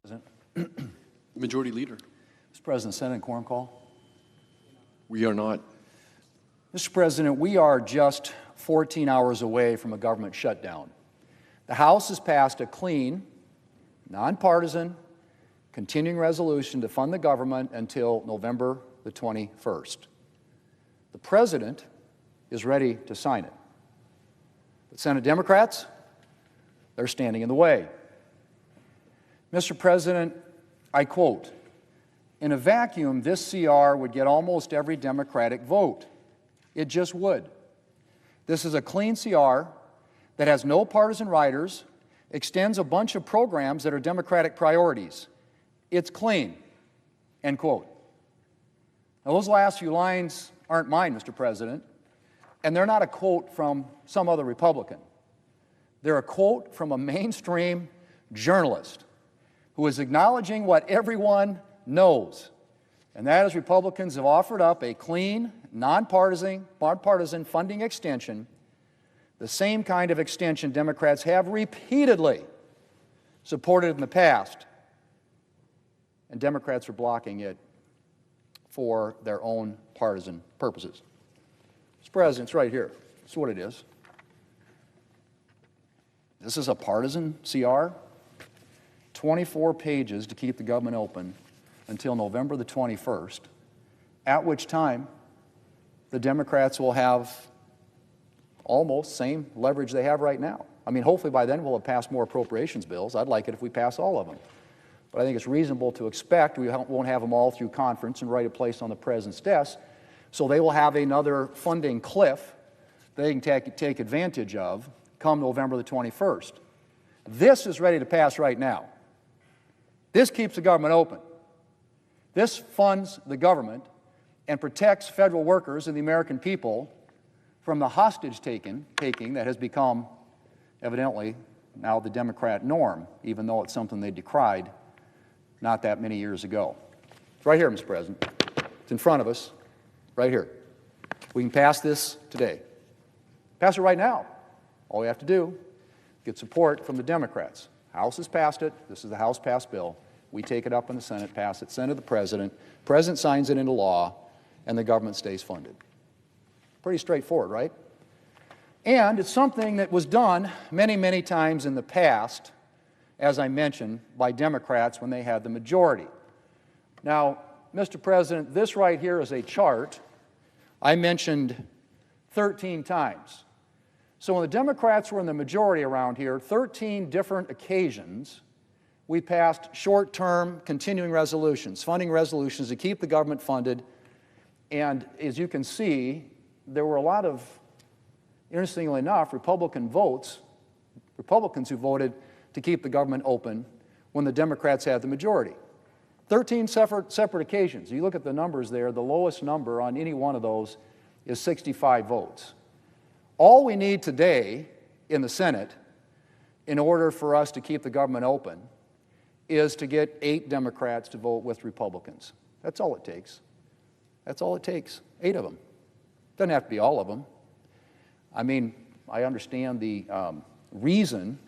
President. Majority Leader. Mr. President, Senate and quorum call. We are not. Mr. President, we are just 14 hours away from a government shutdown. The House has passed a clean, nonpartisan, continuing resolution to fund the government until November the 21st. The President is ready to sign it. But Senate Democrats, they're standing in the way. Mr. President, I quote, "In a vacuum, this CR would get almost every Democratic vote. It just would. This is a clean CR that has no partisan riders, extends a bunch of programs that are Democratic priorities. It's clean," end quote. Now, those last few lines aren't mine, Mr. President, and they're not a quote from some other Republican. They're a quote from a mainstream journalist who is acknowledging what everyone knows, and that is Republicans have offered up a clean, nonpartisan funding extension, the same kind of extension Democrats have repeatedly supported in the past, and Democrats are blocking it for their own partisan purposes. Mr. President, it's right here. That's what it is. This is a partisan CR. 24 pages to keep the government open until November the 21st, at which time the Democrats will have almost same leverage they have right now. I mean, hopefully by then we'll have passed more appropriations bills. I'd like it if we pass all of them. But I think it's reasonable to expect we won't have them all through conference and right a place on the President's desk, so they will have another funding cliff they can take advantage of come November the 21st. This is ready to pass right now. This keeps the government open. This funds the government and protects federal workers and the American people from the hostage-taking that has become, evidently, now the Democrat norm, even though it's something they decried not that many years ago. It's right here, Mr. President. It's in front of us, right here. We can pass this today. Pass it right now. All we have to do, get support from the Democrats. House has passed it. This is the House-passed bill. We take it up in the Senate, pass it, send it to the President. President signs it into law, and the government stays funded. Pretty straightforward, right? And it's something that was done many, many times in the past, as I mentioned, by Democrats when they had the majority. Now, Mr. President, this right here is a chart I mentioned 13 times. So when the Democrats were in the majority around here, 13 different occasions, we passed short-term continuing resolutions, funding resolutions to keep the government funded. And as you can see, there were a lot of, interestingly enough, Republicans who voted to keep the government open when the Democrats had the majority. 13 separate occasions. You look at the numbers there, the lowest number on any one of those is 65 votes. All we need today in the Senate in order for us to keep the government open is to get 8 Democrats to vote with Republicans. That's all it takes. That's all it takes, 8 of them. Doesn't have to be all of them. I mean, I understand the reason,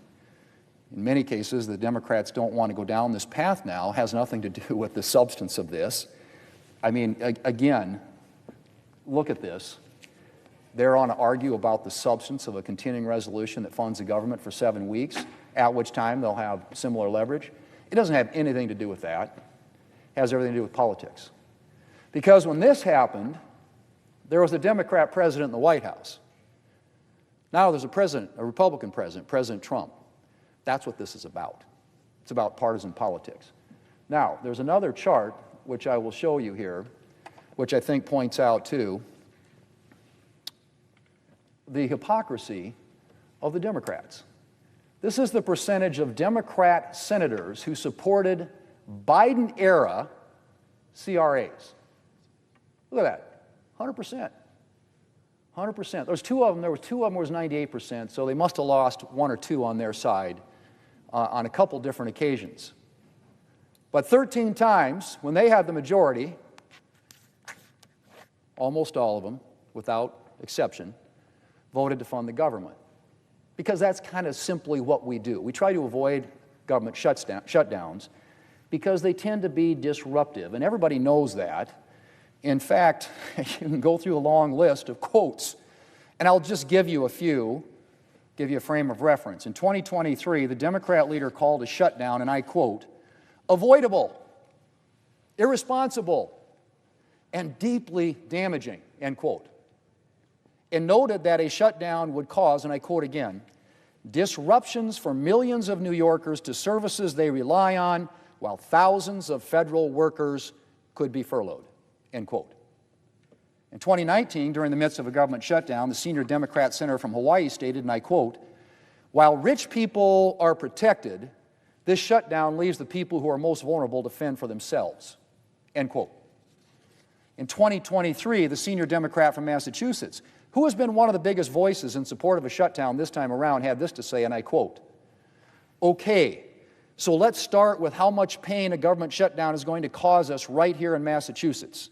in many cases, the Democrats don't want to go down this path now has nothing to do with the substance of this. I mean, again, look at this. They're on to argue about the substance of a continuing resolution that funds the government for 7 weeks, at which time they'll have similar leverage. It doesn't have anything to do with that. It has everything to do with politics. Because when this happened, there was a Democrat president in the White House. Now there's a Republican president, President Trump. That's what this is about. It's about partisan politics. Now, there's another chart, which I will show you here, which I think points out, too, the hypocrisy of the Democrats. This is the percentage of Democrat senators who supported Biden-era CRAs. Look at that, 100%. 100%. There was two of them was 98%, so they must have lost 1 or 2 on their side on a couple different occasions. But 13 times, when they had the majority, almost all of them, without exception, voted to fund the government. Because that's kind of simply what we do. We try to avoid government shutdowns, because they tend to be disruptive, and everybody knows that. In fact, you can go through a long list of quotes, and I'll just give you a few, give you a frame of reference. In 2023, the Democrat leader called a shutdown, and I quote, avoidable, irresponsible, and deeply damaging, end quote. And noted that a shutdown would cause, and I quote again, disruptions for millions of New Yorkers to services they rely on, while thousands of federal workers could be furloughed, end quote. In 2019, during the midst of a government shutdown, the senior Democrat senator from Hawaii stated, and I quote, while rich people are protected, this shutdown leaves the people who are most vulnerable to fend for themselves, end quote. In 2023, the senior Democrat from Massachusetts, who has been one of the biggest voices in support of a shutdown this time around, had this to say, and I quote, okay, so let's start with how much pain a government shutdown is going to cause us right here in Massachusetts.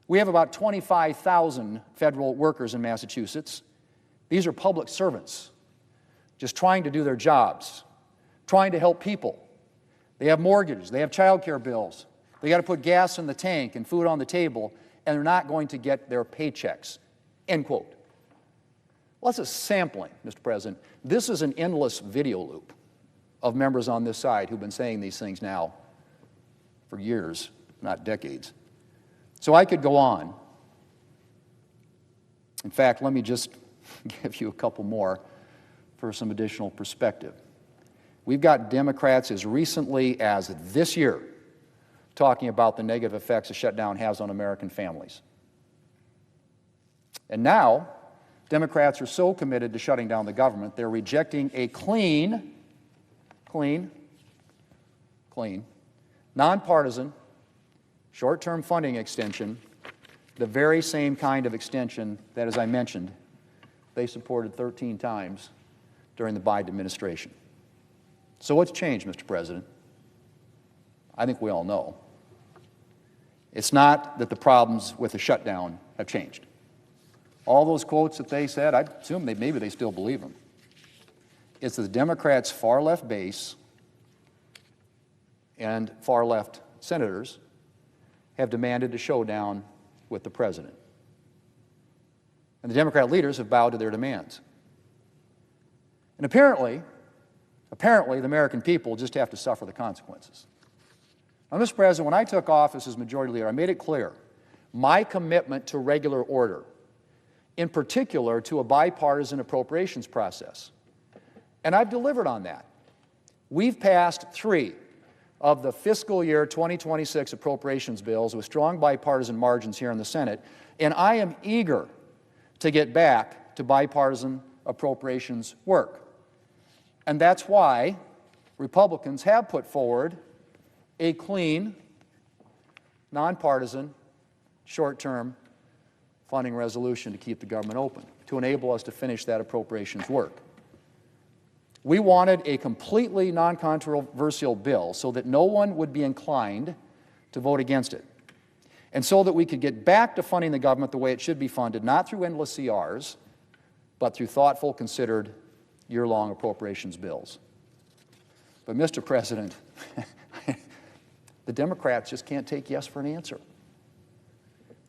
We have about 25,000 federal workers in Massachusetts. These are public servants, just trying to do their jobs, trying to help people. They have mortgages, they have child care bills, they got to put gas in the tank and food on the table, and they're not going to get their paychecks, end quote. Well, that's a sampling, Mr. President. This is an endless video loop of members on this side who've been saying these things now for years, not decades. So I could go on. In fact, let me just give you a couple more for some additional perspective. We've got Democrats as recently as this year talking about the negative effects a shutdown has on American families. And now, Democrats are so committed to shutting down the government, they're rejecting a clean, nonpartisan, short-term funding extension, the very same kind of extension that, as I mentioned, they supported 13 times during the Biden administration. So what's changed, Mr. President? I think we all know. It's not that the problems with the shutdown have changed. All those quotes that they said, I assume maybe they still believe them. It's that the Democrats' far-left base and far-left senators have demanded a showdown with the president. And the Democrat leaders have bowed to their demands. And apparently, the American people just have to suffer the consequences. Now, Mr. President, when I took office as Majority Leader, I made it clear my commitment to regular order, in particular to a bipartisan appropriations process. And I've delivered on that. We've passed 3 of the fiscal year 2026 appropriations bills with strong bipartisan margins here in the Senate, and I am eager to get back to bipartisan appropriations work. And that's why Republicans have put forward a clean, nonpartisan, short-term funding resolution to keep the government open, to enable us to finish that appropriations work. We wanted a completely non-controversial bill so that no one would be inclined to vote against it, and so that we could get back to funding the government the way it should be funded, not through endless CRs, but through thoughtful, considered, year-long appropriations bills. But, Mr. President, the Democrats just can't take yes for an answer.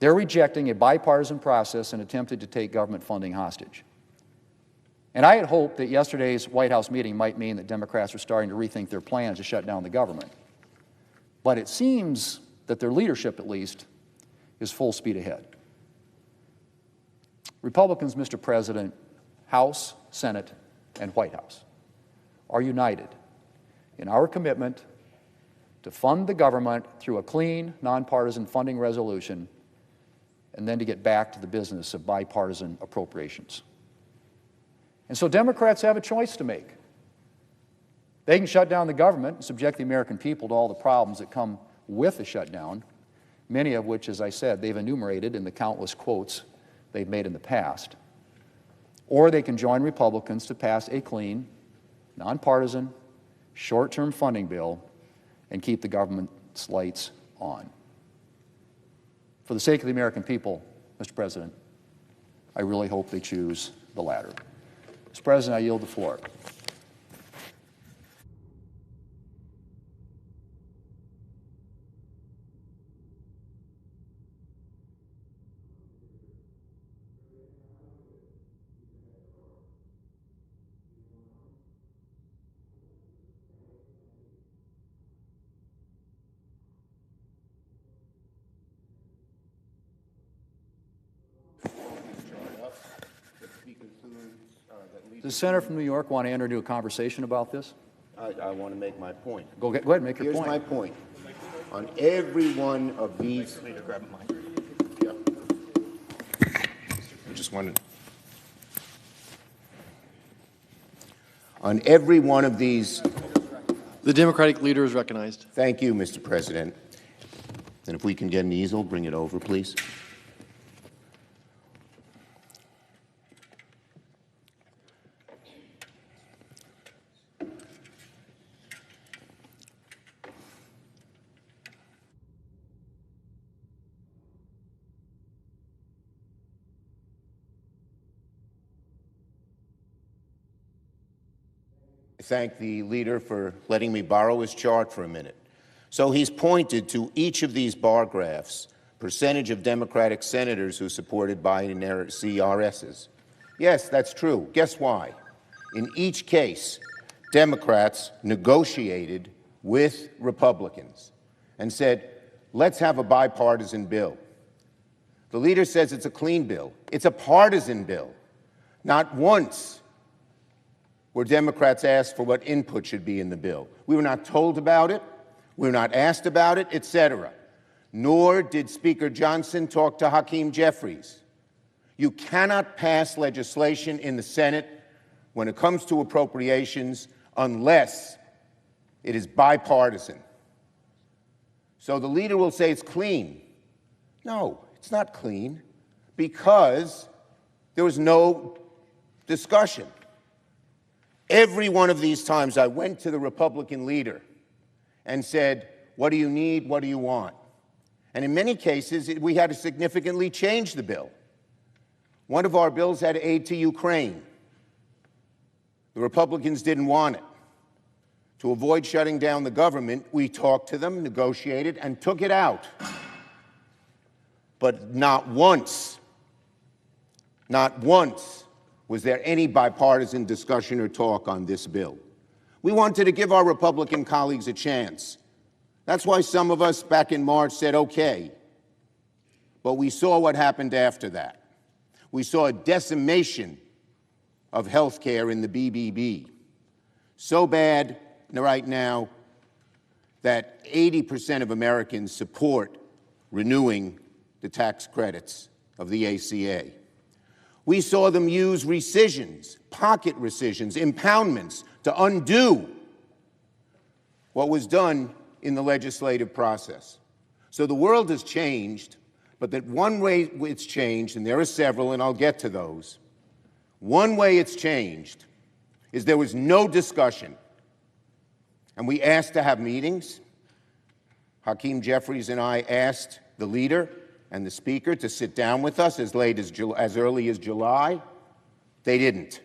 They're rejecting a bipartisan process and attempted to take government funding hostage. And I had hoped that yesterday's White House meeting might mean that Democrats are starting to rethink their plans to shut down the government. But it seems that their leadership, at least, is full speed ahead. Republicans, Mr. President, House, Senate, and White House are united in our commitment to fund the government through a clean, nonpartisan funding resolution, and then to get back to the business of bipartisan appropriations. And so Democrats have a choice to make. They can shut down the government and subject the American people to all the problems that come with the shutdown, many of which, as I said, they've enumerated in the countless quotes they've made in the past. Or they can join Republicans to pass a clean, nonpartisan, short-term funding bill and keep the government's lights on. For the sake of the American people, Mr. President, I really hope they choose the latter. Mr. President, I yield the floor. Does the senator from New York want to enter into a conversation about this? I want to make my point. Go ahead and make your Here's point. my point. On every one of these... Yeah. I just wanted... On every one of these... The Democratic leader is recognized. Thank you, Mr. President. And if we can get an easel, bring it over, please. I thank the leader for letting me borrow his chart for a minute. So he's pointed to each of these bar graphs, percentage of Democratic senators who supported Biden CRSs. Yes, that's true. Guess why? In each case, Democrats negotiated with Republicans and said, let's have a bipartisan bill. The leader says it's a clean bill. It's a partisan bill. Not once were Democrats asked for what input should be in the bill. We were not told about it. We were not asked about it, etc. Nor did Speaker Johnson talk to Hakeem Jeffries. You cannot pass legislation in the Senate when it comes to appropriations unless it is bipartisan. So the leader will say it's clean. No, it's not clean because there was no discussion. Every one of these times I went to the Republican leader and said, what do you need, what do you want? And in many cases, we had to significantly change the bill. One of our bills had aid to Ukraine. The Republicans didn't want it. To avoid shutting down the government, we talked to them, negotiated, and took it out. But not once was there any bipartisan discussion or talk on this bill. We wanted to give our Republican colleagues a chance. That's why some of us back in March said, okay. But we saw what happened after that. We saw a decimation of health care in the BBB. So bad right now that 80% of Americans support renewing the tax credits of the ACA. We saw them use rescissions, pocket rescissions, impoundments to undo what was done in the legislative process. So the world has changed, but that one way it's changed, and there are several, and I'll get to those, one way it's changed is there was no discussion. And we asked to have meetings. Hakeem Jeffries and I asked the leader and the speaker to sit down with us as early as July. They didn't.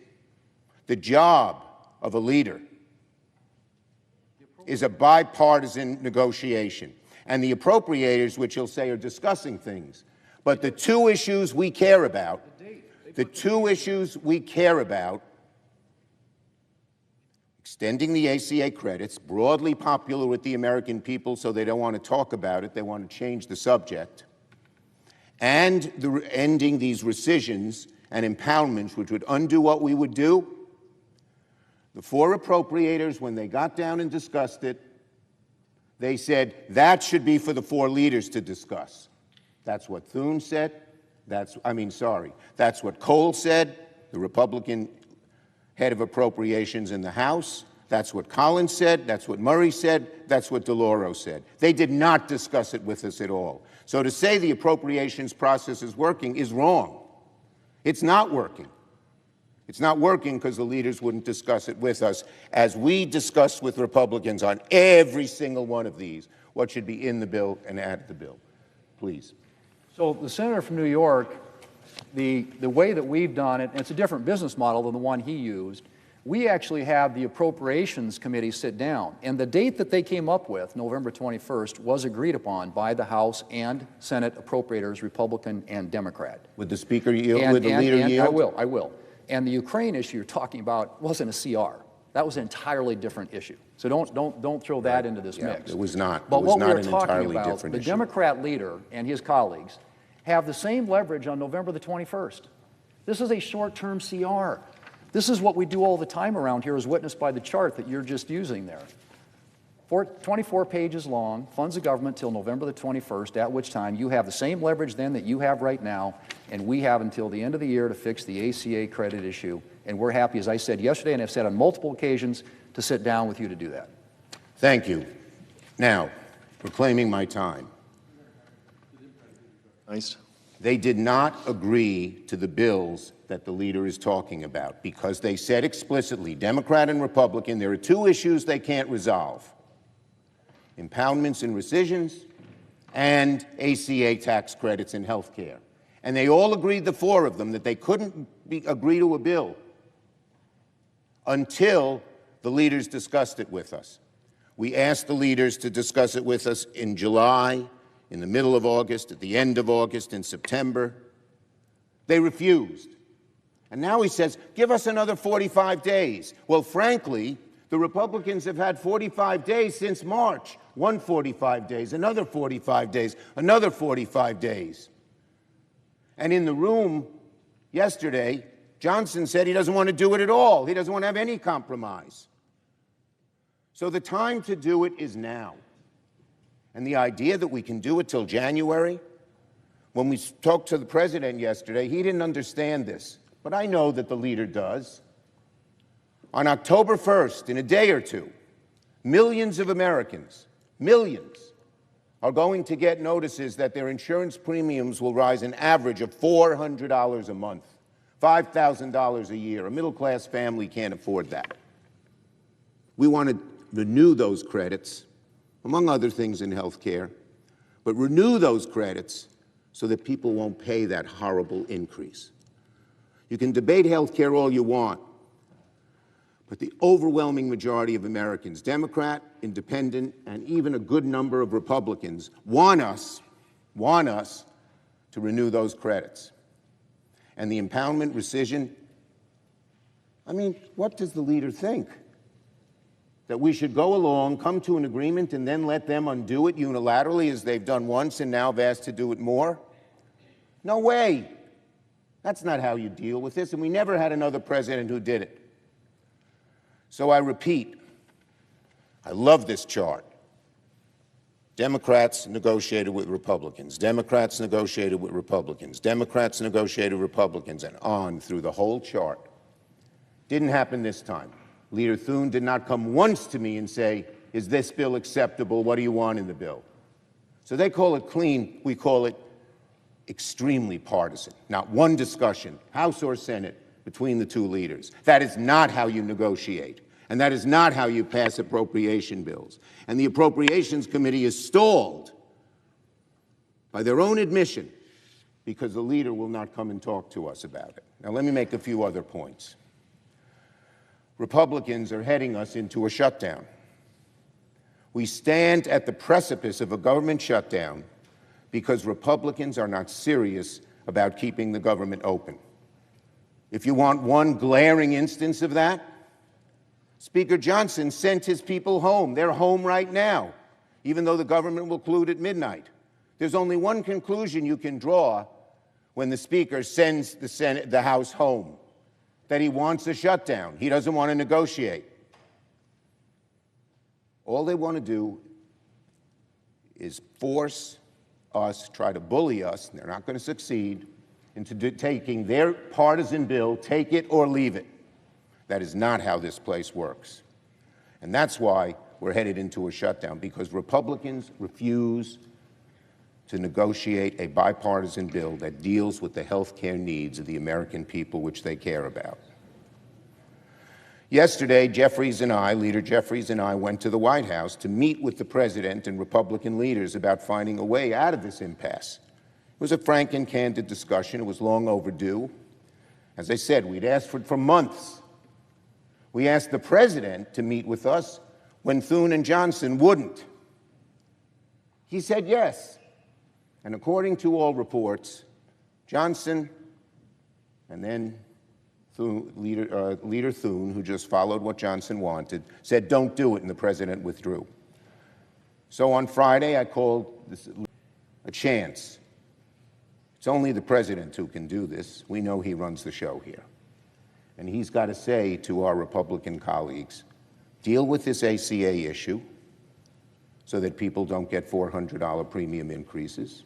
The job of a leader is a bipartisan negotiation. And the appropriators, which you'll say are discussing things, but the two issues we care about, extending the ACA credits, broadly popular with the American people, so they don't want to talk about it, they want to change the subject, and ending these rescissions and impoundments, which would undo what we would do. The four appropriators, when they got down and discussed it, they said that should be for the four leaders to discuss. That's what Thune said. That's what Cole said, the Republican head of appropriations in the House. That's what Collins said. That's what Murray said. That's what DeLauro said. They did not discuss it with us at all. So to say the appropriations process is working is wrong. It's not working. It's not working because the leaders wouldn't discuss it with us, as we discussed with Republicans on every single one of these, what should be in the bill and add to the bill. Please. So the senator from New York, the way that we've done it, and it's a different business model than the one he used, we actually have the Appropriations Committee sit down. And the date that they came up with, November 21st, was agreed upon by the House and Senate appropriators, Republican and Democrat. Would the Speaker yield? Would the leader yield? I will. And the Ukraine issue you're talking about wasn't a CR. That was an entirely different issue. So don't throw that into this mix. It was not. But it was what not we're an talking entirely about, different the issue. Democrat leader and his colleagues have the same leverage on November the 21st. This is a short-term CR. This is what we do all the time around here, as witnessed by the chart that you're just using there. 24 pages long, funds of government till November the 21st, at which time you have the same leverage then that you have right now, and we have until the end of the year to fix the ACA credit issue. And we're happy, as I said yesterday and I've said on multiple occasions, to sit down with you to do that. Thank you. Now, reclaiming my time. Nice. They did not agree to the bills that the leader is talking about because they said explicitly, Democrat and Republican, there are two issues they can't resolve: impoundments and rescissions and ACA tax credits in health care. And they all agreed, the four of them, that they couldn't agree to a bill until the leaders discussed it with us. We asked the leaders to discuss it with us in July, in the middle of August, at the end of August, in September. They refused. And now he says, give us another 45 days. Well, frankly, the Republicans have had 45 days since March. 145 days, another 45 days, another 45 days. And in the room yesterday, Johnson said he doesn't want to do it at all. He doesn't want to have any compromise. So the time to do it is now. And the idea that we can do it till January, when we talked to the president yesterday, he didn't understand this. But I know that the leader does. On October 1st, in a day or two, millions of Americans, millions, are going to get notices that their insurance premiums will rise an average of $400 a month, $5,000 a year. A middle-class family can't afford that. We want to renew those credits, among other things in health care, but renew those credits so that people won't pay that horrible increase. You can debate health care all you want, but the overwhelming majority of Americans, Democrat, Independent, and even a good number of Republicans, want us to renew those credits. And the impoundment rescission, I mean, what does the leader think? That we should go along, come to an agreement, and then let them undo it unilaterally as they've done once and now have asked to do it more? No way. That's not how you deal with this, and we never had another president who did it. So I repeat, I love this chart. Democrats negotiated with Republicans. Democrats negotiated with Republicans. Democrats negotiated with Republicans, and on through the whole chart. Didn't happen this time. Leader Thune did not come once to me and say, is this bill acceptable? What do you want in the bill? So they call it clean. We call it extremely partisan. Not one discussion, House or Senate, between the two leaders. That is not how you negotiate. And that is not how you pass appropriation bills. And the Appropriations Committee is stalled by their own admission because the leader will not come and talk to us about it. Now, let me make a few other points. Republicans are heading us into a shutdown. We stand at the precipice of a government shutdown because Republicans are not serious about keeping the government open. If you want one glaring instance of that, Speaker Johnson sent his people home. They're home right now, even though the government will conclude at midnight. There's only one conclusion you can draw when the Speaker sends the House home: that he wants a shutdown. He doesn't want to negotiate. All they want to do is force us, try to bully us, and they're not going to succeed, into taking their partisan bill, take it or leave it. That is not how this place works. And that's why we're headed into a shutdown, because Republicans refuse to negotiate a bipartisan bill that deals with the health care needs of the American people, which they care about. Yesterday, Leader Jeffries and I went to the White House to meet with the President and Republican leaders about finding a way out of this impasse. It was a frank and candid discussion. It was long overdue. As I said, we'd asked for it for months. We asked the President to meet with us when Thune and Johnson wouldn't. He said yes. And according to all reports, Johnson and then Leader Thune, who just followed what Johnson wanted, said don't do it, and the President withdrew. So on Friday, I called this a chance. It's only the President who can do this. We know he runs the show here. And he's got to say to our Republican colleagues, deal with this ACA issue so that people don't get $400 premium increases.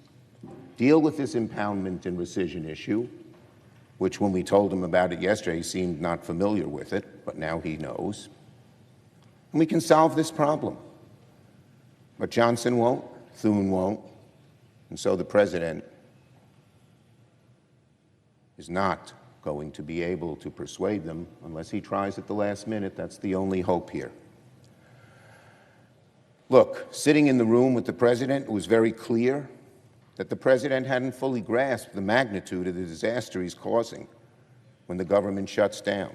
Deal with this impoundment and rescission issue, which when we told him about it yesterday, he seemed not familiar with it, but now he knows. And we can solve this problem. But Johnson won't, Thune won't, and so the president is not going to be able to persuade them unless he tries at the last minute. That's the only hope here. Look, sitting in the room with the president, it was very clear that the president hadn't fully grasped the magnitude of the disaster he's causing when the government shuts down.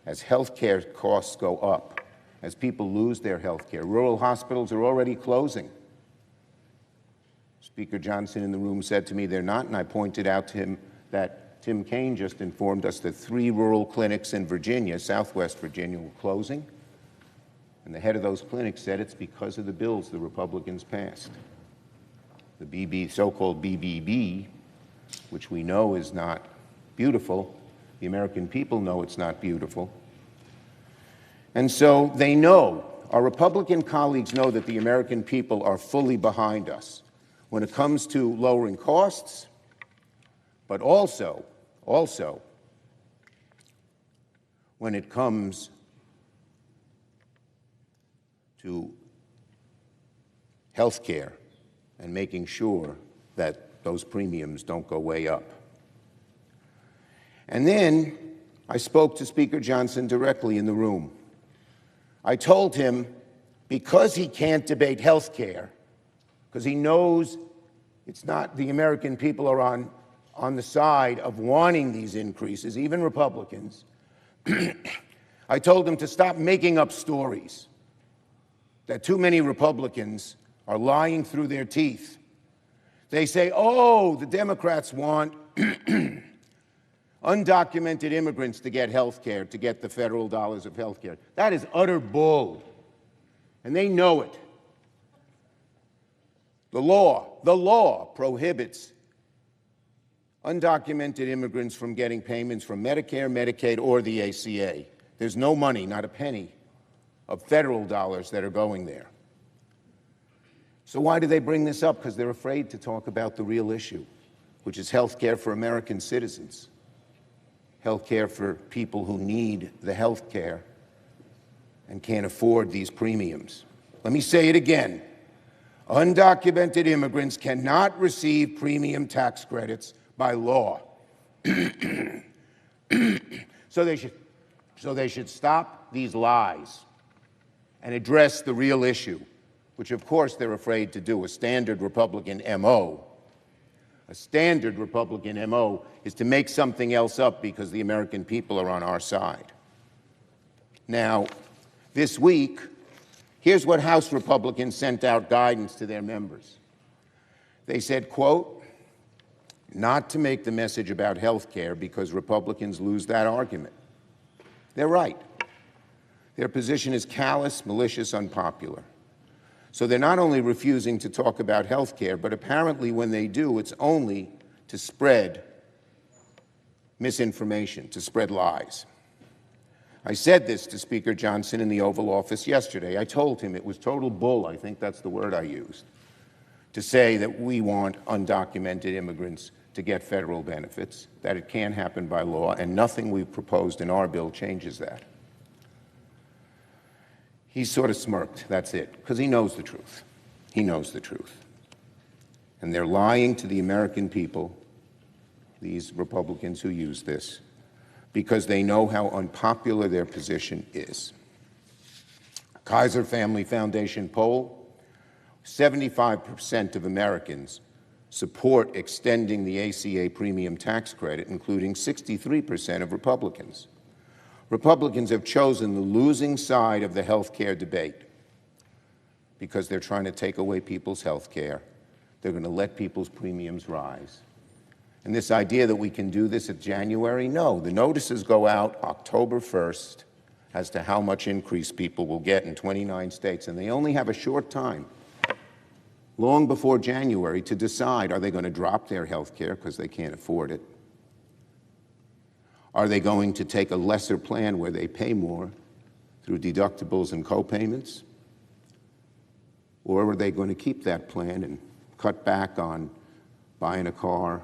As health care costs go up, as people lose their health care, rural hospitals are already closing. Speaker Johnson in the room said to me they're not, and I pointed out to him that Tim Kaine just informed us that 3 rural clinics in Virginia, Southwest Virginia, were closing. And the head of those clinics said it's because of the bills the Republicans passed. The so-called BBB, which we know is not beautiful. The American people know it's not beautiful. And so they know, our Republican colleagues know that the American people are fully behind us when it comes to lowering costs, but also when it comes to health care and making sure that those premiums don't go way up. And then I spoke to Speaker Johnson directly in the room. I told him, because he can't debate health care, because he knows it's not, the American people are on the side of wanting these increases, even Republicans, I told him to stop making up stories, that too many Republicans are lying through their teeth. They say, oh, the Democrats want undocumented immigrants to get health care, to get the federal dollars of health care. That is utter bull, and they know it. The law prohibits undocumented immigrants from getting payments from Medicare, Medicaid, or the ACA. There's no money, not a penny, of federal dollars that are going there. So why do they bring this up? Because they're afraid to talk about the real issue, which is health care for American citizens, health care for people who need the health care and can't afford these premiums. Let me say it again. Undocumented immigrants cannot receive premium tax credits by law. So they should stop these lies and address the real issue, which of course they're afraid to do. A standard Republican MO is to make something else up because the American people are on our side. Now, this week, here's what House Republicans sent out guidance to their members. They said, quote, not to make the message about health care because Republicans lose that argument. They're right. Their position is callous, malicious, unpopular. So they're not only refusing to talk about health care, but apparently when they do, it's only to spread misinformation, to spread lies. I said this to Speaker Johnson in the Oval Office yesterday. I told him it was total bull, I think that's the word I used, to say that we want undocumented immigrants to get federal benefits, that it can't happen by law, and nothing we've proposed in our bill changes that. He sort of smirked, that's it, because he knows the truth. He knows the truth. And they're lying to the American people, these Republicans who use this, because they know how unpopular their position is. Kaiser Family Foundation poll, 75% of Americans support extending the ACA premium tax credit, including 63% of Republicans. Republicans have chosen the losing side of the health care debate because they're trying to take away people's health care. They're going to let people's premiums rise. And this idea that we can do this at January, no. The notices go out October 1st as to how much increase people will get in 29 states, and they only have a short time, long before January, to decide, are they going to drop their health care because they can't afford it? Are they going to take a lesser plan where they pay more through deductibles and co-payments? Or are they going to keep that plan and cut back on buying a car,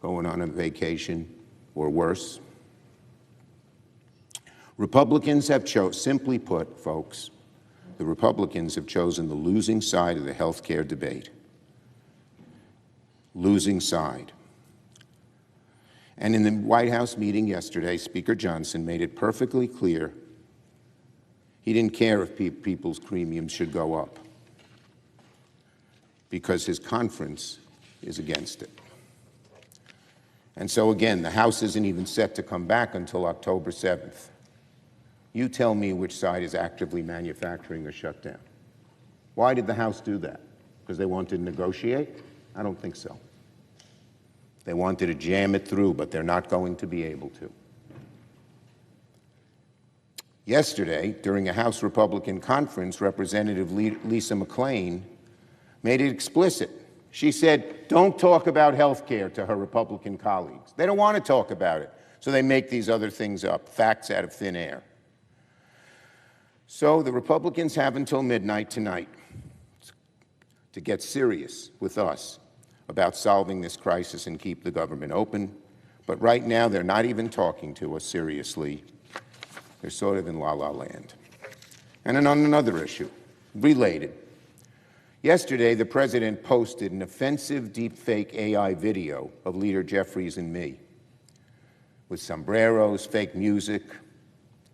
going on a vacation, or worse? Republicans have simply put, folks, the Republicans have chosen the losing side of the health care debate. Losing side. And in the White House meeting yesterday, Speaker Johnson made it perfectly clear he didn't care if people's premiums should go up, because his conference is against it. And so again, the House isn't even set to come back until October 7th. You tell me which side is actively manufacturing a shutdown. Why did the House do that? Because they wanted to negotiate? I don't think so. They wanted to jam it through, but they're not going to be able to. Yesterday, during a House Republican conference, Representative Lisa McClain made it explicit. She said, don't talk about health care to her Republican colleagues. They don't want to talk about it, so they make these other things up, facts out of thin air. So the Republicans have until midnight tonight to get serious with us about solving this crisis and keep the government open. But right now, they're not even talking to us seriously. They're sort of in la-la land. And then on another issue, related. Yesterday, the president posted an offensive deepfake AI video of Leader Jeffries and me with sombreros, fake music,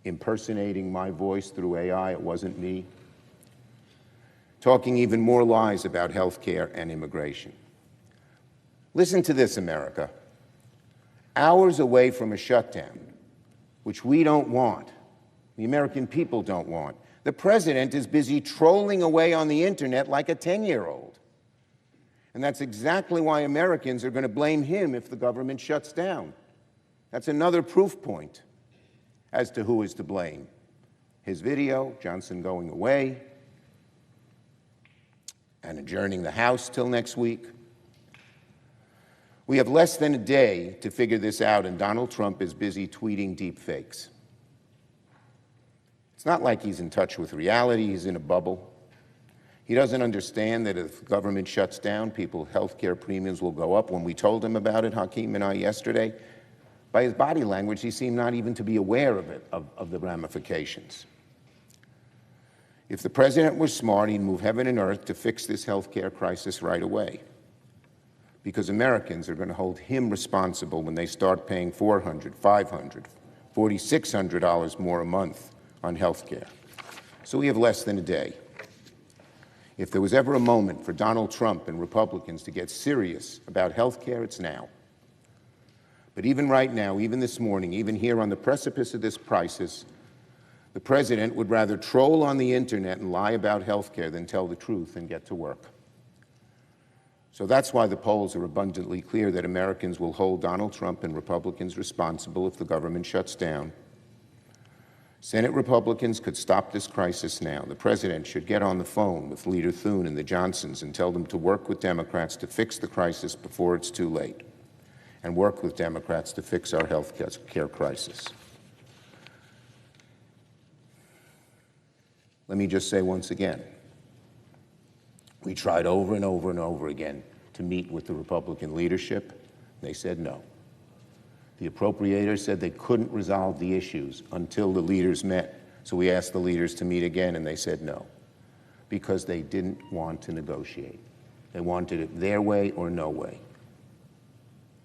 impersonating my voice through AI, it wasn't me, talking even more lies about health care and immigration. Listen to this, America. Hours away from a shutdown, which we don't want, the American people don't want, the president is busy trolling away on the internet like a 10-year-old. And that's exactly why Americans are going to blame him if the government shuts down. That's another proof point as to who is to blame. His video, Johnson going away, and adjourning the House till next week. We have less than a day to figure this out, and Donald Trump is busy tweeting deep fakes. It's not like he's in touch with reality, he's in a bubble. He doesn't understand that if the government shuts down, people's health care premiums will go up. When we told him about it, Hakeem and I yesterday, by his body language, he seemed not even to be aware of it, of the ramifications. If the president was smart, he'd move heaven and earth to fix this health care crisis right away, because Americans are going to hold him responsible when they start paying $400, $500, $4,600 more a month on health care. So we have less than a day. If there was ever a moment for Donald Trump and Republicans to get serious about health care, it's now. But even right now, even this morning, even here on the precipice of this crisis, the president would rather troll on the internet and lie about health care than tell the truth and get to work. So that's why the polls are abundantly clear that Americans will hold Donald Trump and Republicans responsible if the government shuts down. Senate Republicans could stop this crisis now. The president should get on the phone with Leader Thune and the Johnsons and tell them to work with Democrats to fix the crisis before it's too late, and work with Democrats to fix our health care crisis. Let me just say once again, we tried over and over and over again to meet with the Republican leadership. They said no. The appropriators said they couldn't resolve the issues until the leaders met. So we asked the leaders to meet again, and they said no, because they didn't want to negotiate. They wanted it their way or no way.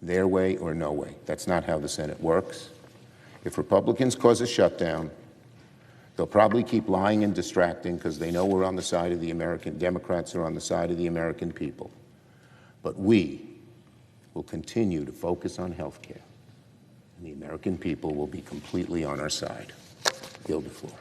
Their way or no way. That's not how the Senate works. If Republicans cause a shutdown, they'll probably keep lying and distracting because they know we're on the side of the American Democrats are on the side of the American people. But we will continue to focus on health care, and the American people will be completely on our side. Yield the floor.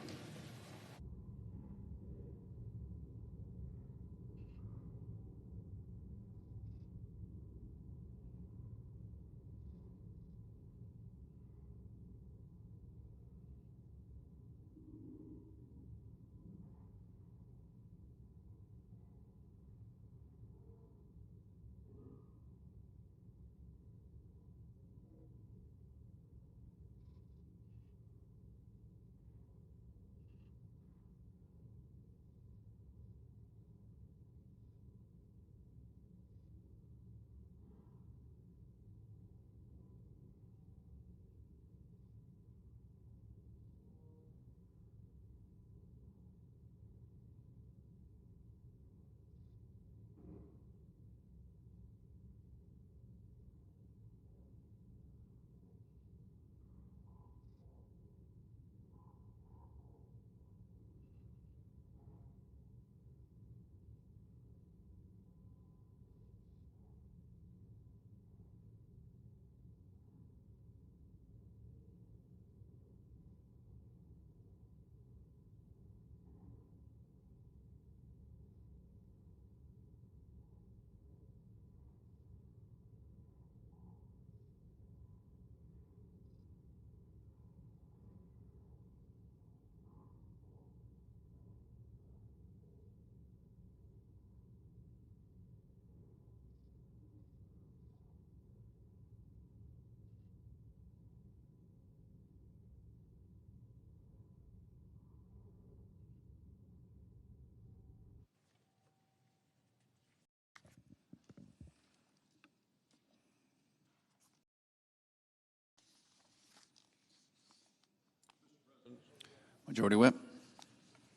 Majority Whip.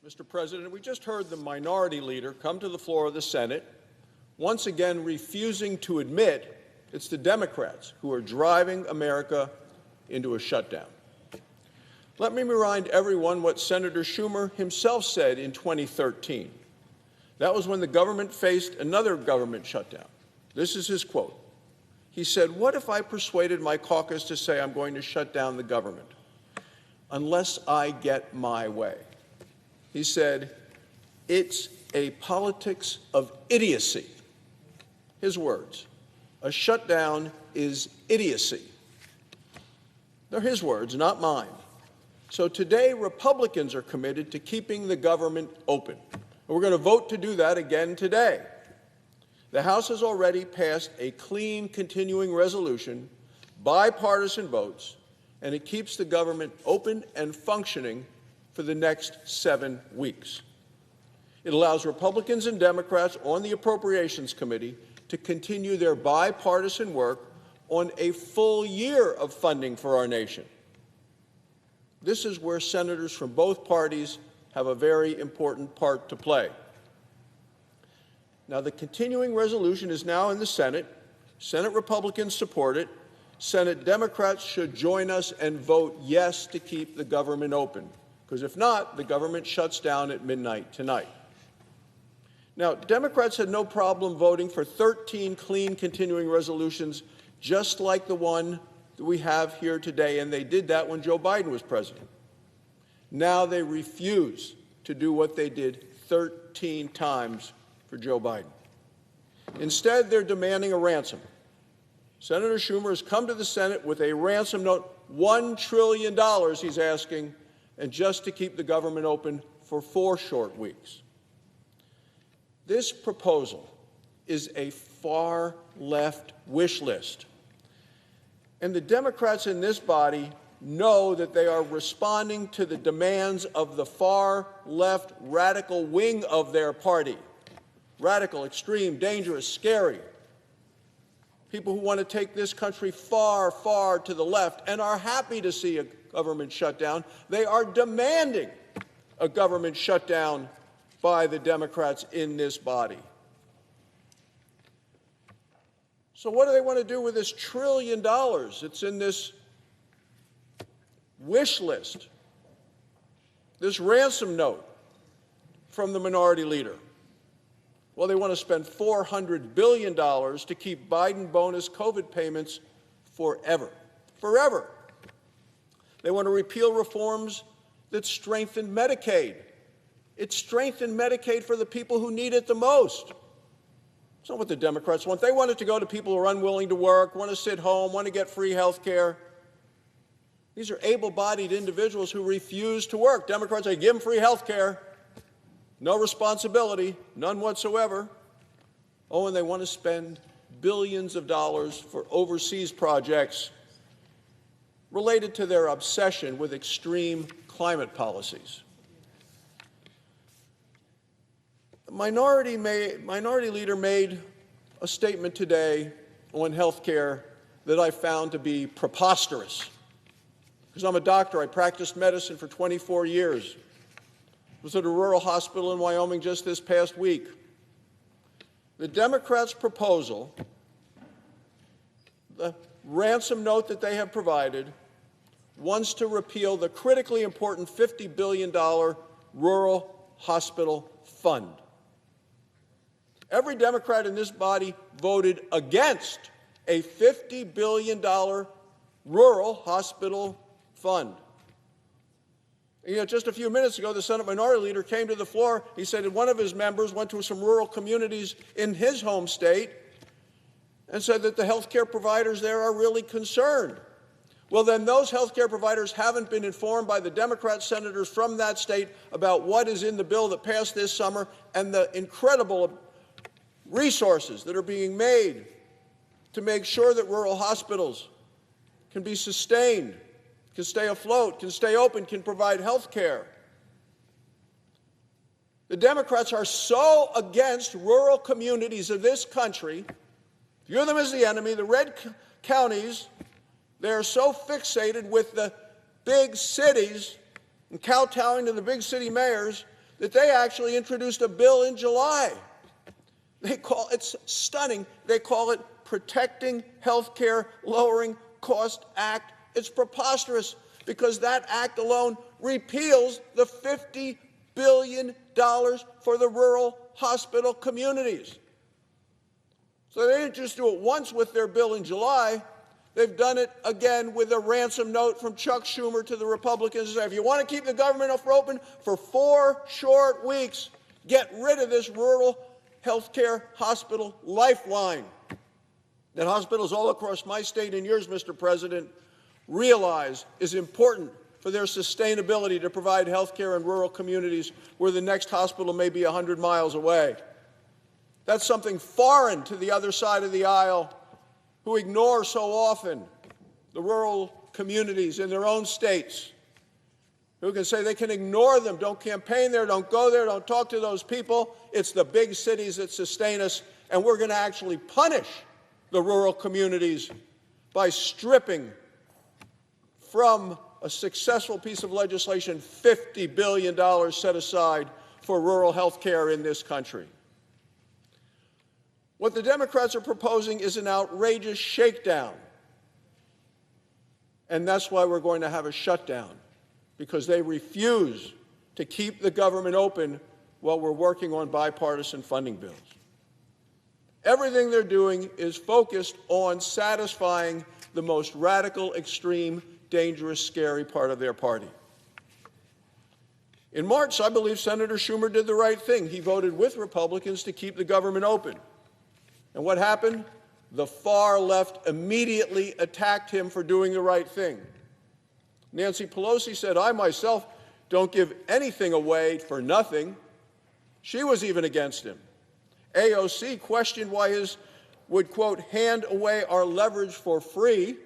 Mr. President, we just heard the minority leader come to the floor of the Senate, once again refusing to admit it's the Democrats who are driving America into a shutdown. Let me remind everyone what Senator Schumer himself said in 2013. That was when the government faced another government shutdown. This is his quote. He said, "What if I persuaded my caucus to say I'm going to shut down the government unless I get my way?" He said, "It's a politics of idiocy." His words, "A shutdown is idiocy." They're his words, not mine. So today, Republicans are committed to keeping the government open. And we're going to vote to do that again today. The House has already passed a clean continuing resolution, bipartisan votes, and it keeps the government open and functioning for the next 7 weeks. It allows Republicans and Democrats on the Appropriations Committee to continue their bipartisan work on a full year of funding for our nation. This is where senators from both parties have a very important part to play. Now, the continuing resolution is now in the Senate. Senate Republicans support it. Senate Democrats should join us and vote yes to keep the government open, because if not, the government shuts down at midnight tonight. Now, Democrats had no problem voting for 13 clean continuing resolutions, just like the one that we have here today, and they did that when Joe Biden was president. Now they refuse to do what they did 13 times for Joe Biden. Instead, they're demanding a ransom. Senator Schumer has come to the Senate with a ransom note, $1 trillion he's asking, and just to keep the government open for 4 short weeks. This proposal is a far-left wish list. And the Democrats in this body know that they are responding to the demands of the far-left radical wing of their party. Radical, extreme, dangerous, scary. People who want to take this country far, far to the left and are happy to see a government shutdown. They are demanding a government shutdown by the Democrats in this body. So what do they want to do with this $1 trillion? It's in this wish list, this ransom note from the minority leader. Well, they want to spend $400 billion to keep Biden bonus COVID payments forever. Forever. They want to repeal reforms that strengthen Medicaid. It strengthened Medicaid for the people who need it the most. It's not what the Democrats want. They want it to go to people who are unwilling to work, want to sit home, want to get free health care. These are able-bodied individuals who refuse to work. Democrats say, give them free health care. No responsibility, none whatsoever. Oh, and they want to spend billions of dollars for overseas projects related to their obsession with extreme climate policies. The minority leader made a statement today on health care that I found to be preposterous. Because I'm a doctor, I practiced medicine for 24 years. I was at a rural hospital in Wyoming just this past week. The Democrats' proposal, the ransom note that they have provided, wants to repeal the critically important $50 billion rural hospital fund. Every Democrat in this body voted against a $50 billion rural hospital fund. You know, just a few minutes ago, the Senate Minority Leader came to the floor. He said that one of his members went to some rural communities in his home state and said that the health care providers there are really concerned. Well, then those health care providers haven't been informed by the Democrat senators from that state about what is in the bill that passed this summer and the incredible resources that are being made to make sure that rural hospitals can be sustained, can stay afloat, can stay open, can provide health care. The Democrats are so against rural communities of this country, view them as the enemy, the red counties. They are so fixated with the big cities and kowtowing to the big city mayors that they actually introduced a bill in July. It's stunning. They call it Protecting Healthcare Lowering Cost Act. It's preposterous because that act alone repeals the $50 billion for the rural hospital communities. So they didn't just do it once with their bill in July. They've done it again with a ransom note from Chuck Schumer to the Republicans. If you want to keep the government open for 4 short weeks, get rid of this rural health care hospital lifeline that hospitals all across my state and yours, Mr. President, realize is important for their sustainability to provide health care in rural communities where the next hospital may be 100 miles away. That's something foreign to the other side of the aisle, who ignore so often the rural communities in their own states, who can say they can ignore them, don't campaign there, don't go there, don't talk to those people. It's the big cities that sustain us, and we're going to actually punish the rural communities by stripping from a successful piece of legislation $50 billion set aside for rural health care in this country. What the Democrats are proposing is an outrageous shakedown. And that's why we're going to have a shutdown, because they refuse to keep the government open while we're working on bipartisan funding bills. Everything they're doing is focused on satisfying the most radical, extreme, dangerous, scary part of their party. In March, I believe Senator Schumer did the right thing. He voted with Republicans to keep the government open. And what happened? The far left immediately attacked him for doing the right thing. Nancy Pelosi said, I myself don't give anything away for nothing. She was even against him. AOC questioned why his would, quote, hand away our leverage for free.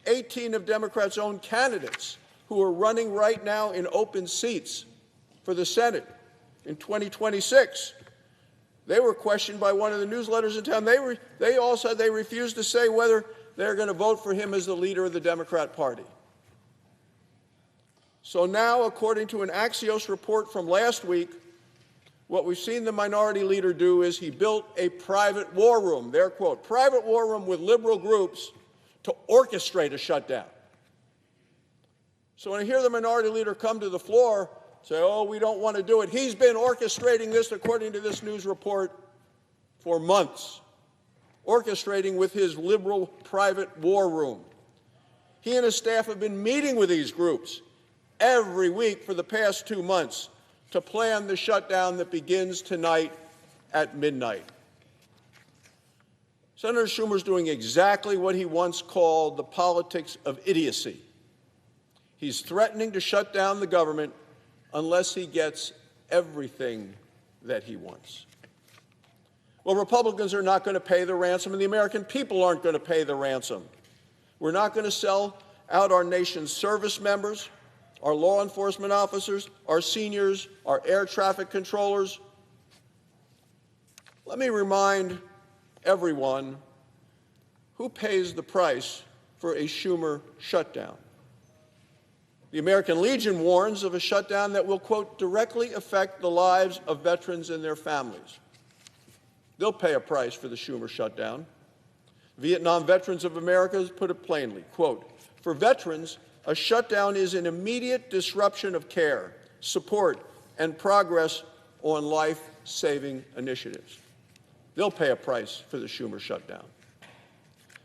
18 of Democrats' own candidates who are running right now in open seats for the Senate in 2026. They were questioned by one of the newsletters in town. They all said they refused to say whether they're going to vote for him as the leader of the Democrat Party. So now, according to an Axios report from last week, what we've seen the minority leader do is he built a private war room, their quote, private war room with liberal groups to orchestrate a shutdown. So when I hear the minority leader come to the floor, say, oh, we don't want to do it. He's been orchestrating this, according to this news report, for months, orchestrating with his liberal private war room. He and his staff have been meeting with these groups every week for the past 2 months to plan the shutdown that begins tonight at midnight. Senator Schumer's doing exactly what he once called the politics of idiocy. He's threatening to shut down the government unless he gets everything that he wants. Well, Republicans are not going to pay the ransom, and the American people aren't going to pay the ransom. We're not going to sell out our nation's service members, our law enforcement officers, our seniors, our air traffic controllers. Let me remind everyone who pays the price for a Schumer shutdown. The American Legion warns of a shutdown that will, quote, directly affect the lives of veterans and their families. They'll pay a price for the Schumer shutdown. Vietnam Veterans of America put it plainly, quote, for veterans, a shutdown is an immediate disruption of care, support, and progress on life-saving initiatives. They'll pay a price for the Schumer shutdown.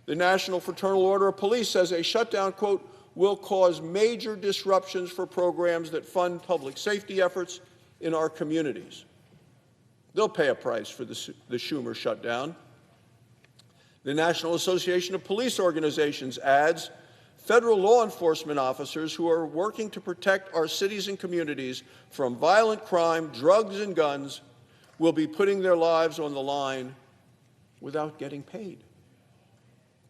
The National Fraternal Order of Police says a shutdown, quote, will cause major disruptions for programs that fund public safety efforts in our communities. They'll pay a price for the Schumer shutdown. The National Association of Police Organizations adds, federal law enforcement officers who are working to protect our cities and communities from violent crime, drugs, and guns will be putting their lives on the line without getting paid.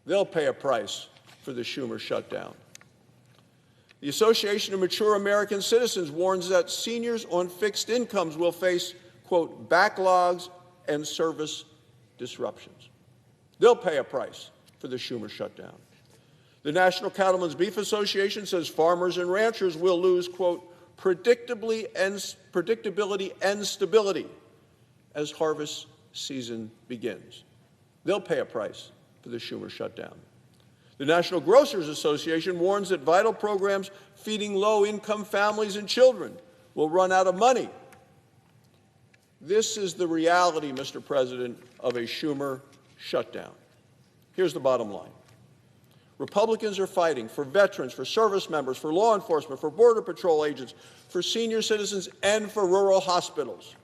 They'll pay a price for the Schumer shutdown. The Association of Mature American Citizens warns that seniors on fixed incomes will face, quote, backlogs and service disruptions. They'll pay a price for the Schumer shutdown. The National Cattlemen's Beef Association says farmers and ranchers will lose, quote, predictability and stability as harvest season begins. They'll pay a price for the Schumer shutdown. The National Grocers Association warns that vital programs feeding low-income families and children will run out of money. This is the reality, Mr. President, of a Schumer shutdown. Here's the bottom line. Republicans are fighting for veterans, for service members, for law enforcement, for Border Patrol agents, for senior citizens, and for rural hospitals.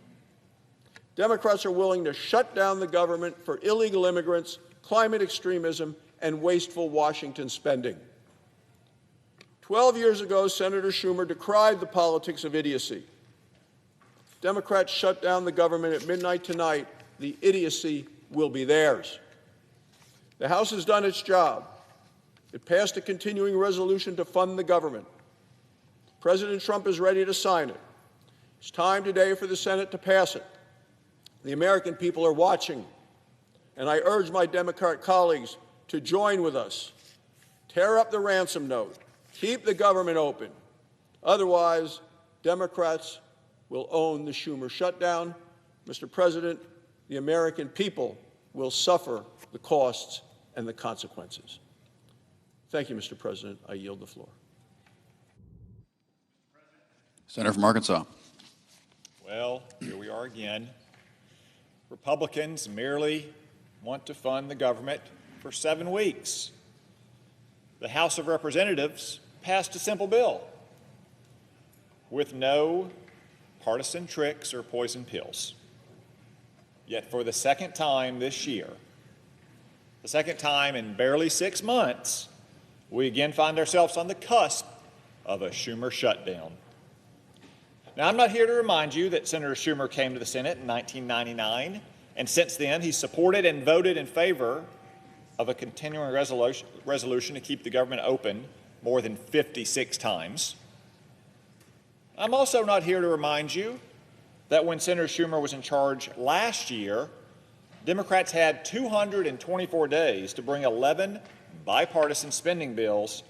Democrats are willing to shut down the government for illegal immigrants, climate extremism, and wasteful Washington spending. 12 years ago, Senator Schumer decried the politics of idiocy. Democrats shut down the government at midnight tonight. The idiocy will be theirs. The House has done its job. It passed a continuing resolution to fund the government. President Trump is ready to sign it. It's time today for the Senate to pass it. The American people are watching, and I urge my Democrat colleagues to join with us. Tear up the ransom note. Keep the government open. Otherwise, Democrats will own the Schumer shutdown. Mr. President, the American people will suffer the costs and the consequences. Thank you, Mr. President. I yield the floor. Senator from Arkansas. Well, here we are again. Republicans merely want to fund the government for 7 weeks. The House of Representatives passed a simple bill with no partisan tricks or poison pills. Yet for the second time this year, the second time in barely 6 months, we again find ourselves on the cusp of a Schumer shutdown. Now, I'm not here to remind you that Senator Schumer came to the Senate in 1999, and since then he's supported and voted in favor of a continuing resolution to keep the government open more than 56 times. I'm also not here to remind you that when Senator Schumer was in charge last year, Democrats had 224 days to bring 11 bipartisan spending bills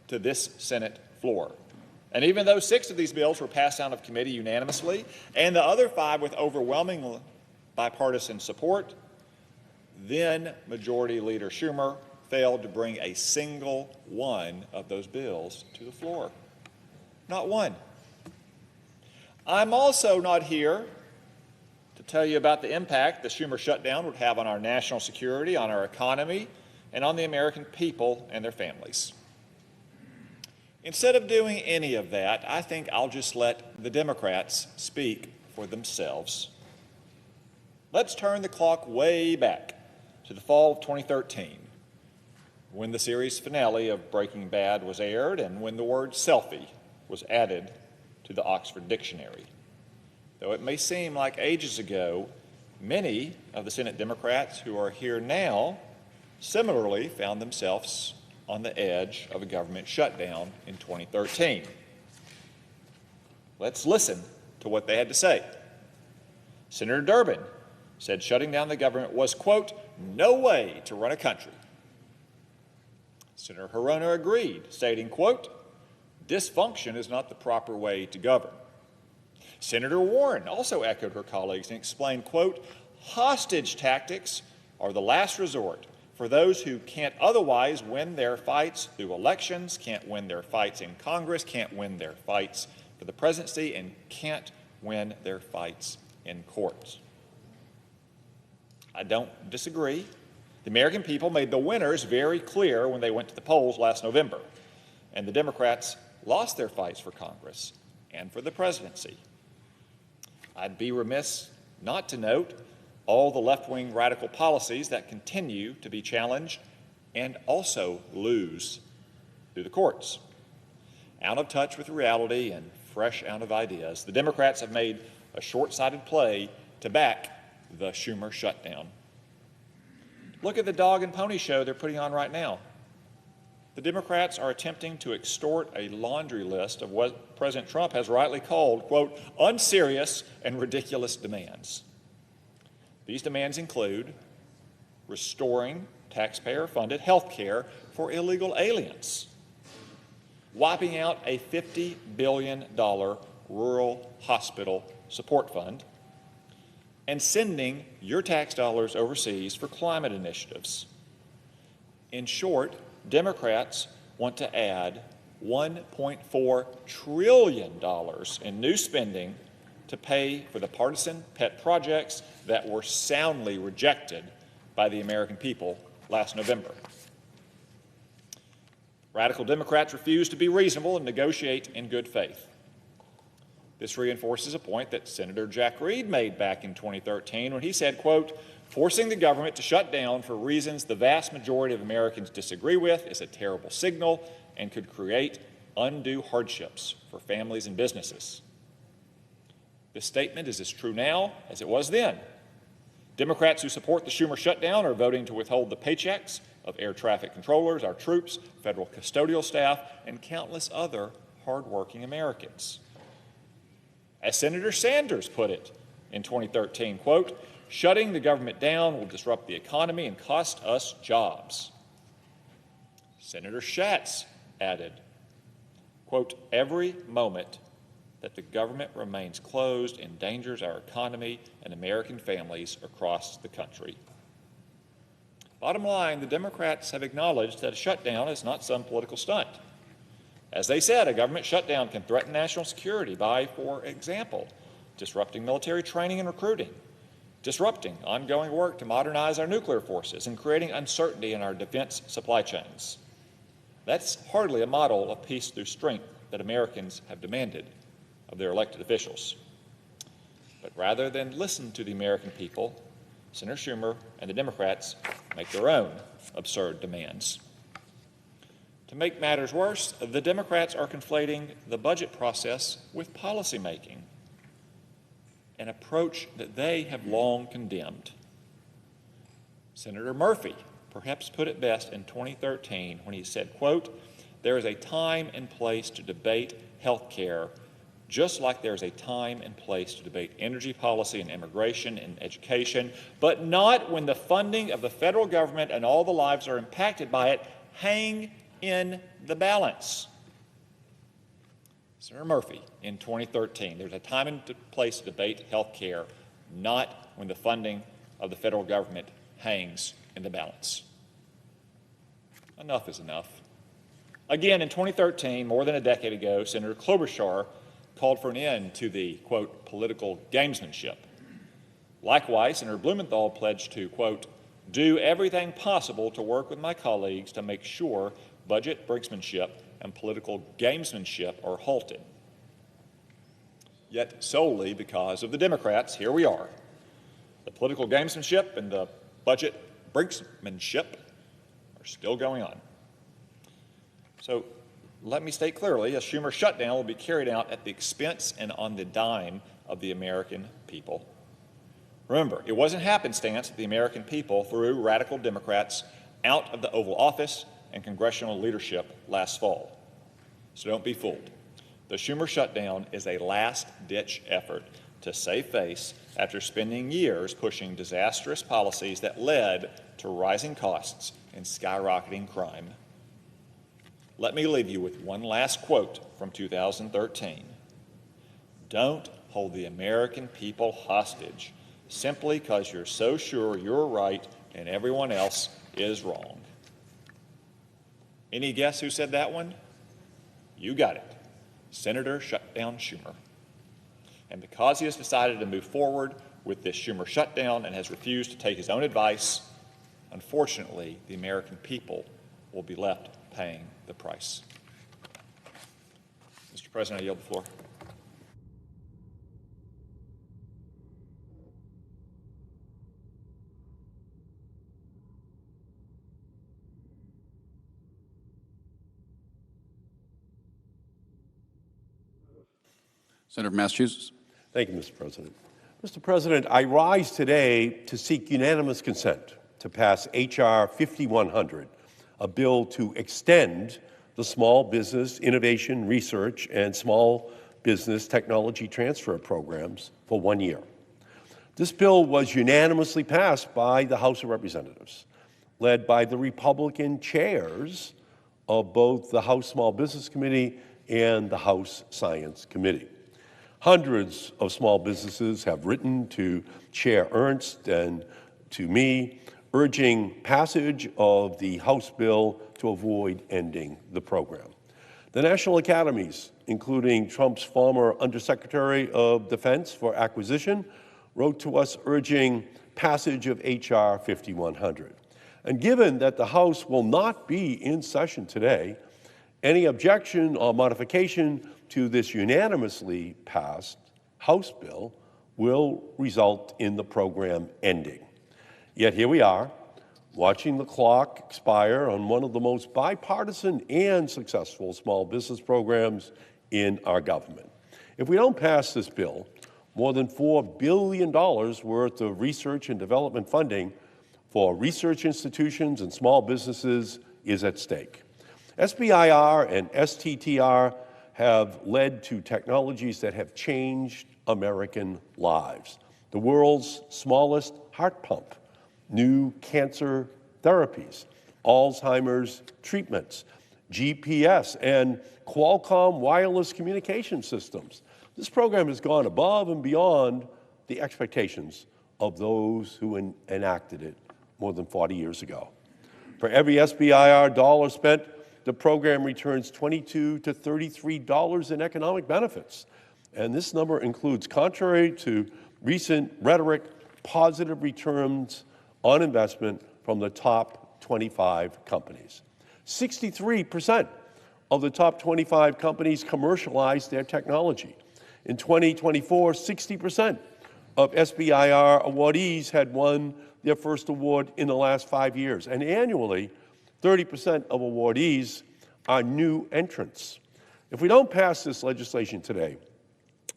to this Senate floor. And even though 6 of these bills were passed out of committee unanimously, and the other 5 with overwhelming bipartisan support, then Majority Leader Schumer failed to bring a single one of those bills to the floor. Not one. I'm also not here to tell you about the impact the Schumer shutdown would have on our national security, on our economy, and on the American people and their families. Instead of doing any of that, I think I'll just let the Democrats speak for themselves. Let's turn the clock way back to the fall of 2013, when the series finale of Breaking Bad was aired and when the word selfie was added to the Oxford Dictionary. Though it may seem like ages ago, many of the Senate Democrats who are here now similarly found themselves on the edge of a government shutdown in 2013. Let's listen to what they had to say. Senator Durbin said shutting down the government was, quote, no way to run a country. Senator Hirono agreed, stating, quote, dysfunction is not the proper way to govern. Senator Warren also echoed her colleagues and explained, quote, hostage tactics are the last resort for those who can't otherwise win their fights through elections, can't win their fights in Congress, can't win their fights for the presidency, and can't win their fights in courts. I don't disagree. The American people made the winners very clear when they went to the polls last November, and the Democrats lost their fights for Congress and for the presidency. I'd be remiss not to note all the left-wing radical policies that continue to be challenged and also lose through the courts. Out of touch with reality and fresh out of ideas, the Democrats have made a short-sighted play to back the Schumer shutdown. Look at the dog and pony show they're putting on right now. The Democrats are attempting to extort a laundry list of what President Trump has rightly called, quote, unserious and ridiculous demands. These demands include restoring taxpayer-funded health care for illegal aliens, wiping out a $50 billion rural hospital support fund, and sending your tax dollars overseas for climate initiatives. In short, Democrats want to add $1.4 trillion in new spending to pay for the partisan pet projects that were soundly rejected by the American people last November. Radical Democrats refuse to be reasonable and negotiate in good faith. This reinforces a point that Senator Jack Reed made back in 2013 when he said, quote, "Forcing the government to shut down for reasons the vast majority of Americans disagree with is a terrible signal and could create undue hardships for families and businesses." This statement is as true now as it was then. Democrats who support the Schumer shutdown are voting to withhold the paychecks of air traffic controllers, our troops, federal custodial staff, and countless other hardworking Americans. As Senator Sanders put it in 2013, quote, "Shutting the government down will disrupt the economy and cost us jobs." Senator Schatz added, quote, "Every moment that the government remains closed endangers our economy and American families across the country." Bottom line, the Democrats have acknowledged that a shutdown is not some political stunt. As they said, a government shutdown can threaten national security by, for example, disrupting military training and recruiting, disrupting ongoing work to modernize our nuclear forces, and creating uncertainty in our defense supply chains. That's hardly a model of peace through strength that Americans have demanded of their elected officials. But rather than listen to the American people, Senator Schumer and the Democrats make their own absurd demands. To make matters worse, the Democrats are conflating the budget process with policymaking, an approach that they have long condemned. Senator Murphy perhaps put it best in 2013 when he said, quote, "There is a time and place to debate health care, just like there is a time and place to debate energy policy and immigration and education, but not when the funding of the federal government and all the lives that are impacted by it hang in the balance." Senator Murphy in 2013, there's a time and place to debate health care, not when the funding of the federal government hangs in the balance. Enough is enough. Again, in 2013, more than a decade ago, Senator Klobuchar called for an end to the, quote, "political gamesmanship." Likewise, Senator Blumenthal pledged to, quote, "do everything possible to work with my colleagues to make sure budget brinksmanship and political gamesmanship are halted." Yet solely because of the Democrats, here we are. The political gamesmanship and the budget brinksmanship are still going on. So let me state clearly, a Schumer shutdown will be carried out at the expense and on the dime of the American people. Remember, it wasn't happenstance that the American people threw radical Democrats out of the Oval Office and congressional leadership last fall. So don't be fooled. The Schumer shutdown is a last-ditch effort to save face after spending years pushing disastrous policies that led to rising costs and skyrocketing crime. Let me leave you with one last quote from 2013. "Don't hold the American people hostage simply because you're so sure you're right and everyone else is wrong." Any guess who said that one? You got it. Senator Shutdown Schumer. And because he has decided to move forward with this Schumer shutdown and has refused to take his own advice, unfortunately, the American people will be left paying the price. Mr. President, I yield the floor. Senator from Massachusetts. Thank you, Mr. President. Mr. President, I rise today to seek unanimous consent to pass H.R. 5100, a bill to extend the Small Business Innovation Research and Small Business Technology Transfer programs for 1 year. This bill was unanimously passed by the House of Representatives. led by the Republican chairs of both the House Small Business Committee and the House Science Committee. Hundreds of small businesses have written to Chair Ernst and to me, urging passage of the House bill to avoid ending the program. The national academies, including Trump's former Undersecretary of Defense for Acquisition, wrote to us urging passage of H.R. 5100. And given that the House will not be in session today, any objection or modification to this unanimously passed House bill will result in the program ending. Yet here we are, watching the clock expire on one of the most bipartisan and successful small business programs in our government. If we don't pass this bill, more than $4 billion worth of research and development funding for research institutions and small businesses is at stake. SBIR and STTR have led to technologies that have changed American lives. The world's smallest heart pump, new cancer therapies, Alzheimer's treatments, GPS, and Qualcomm wireless communication systems. This program has gone above and beyond the expectations of those who enacted it more than 40 years ago. For every SBIR dollar spent, the program returns $22 to $33 in economic benefits. And this number includes, contrary to recent rhetoric, positive returns on investment from the top 25 companies. 63% of the top 25 companies commercialized their technology. In 2024, 60% of SBIR awardees had won their first award in the last 5 years. And annually, 30% of awardees are new entrants. If we don't pass this legislation today,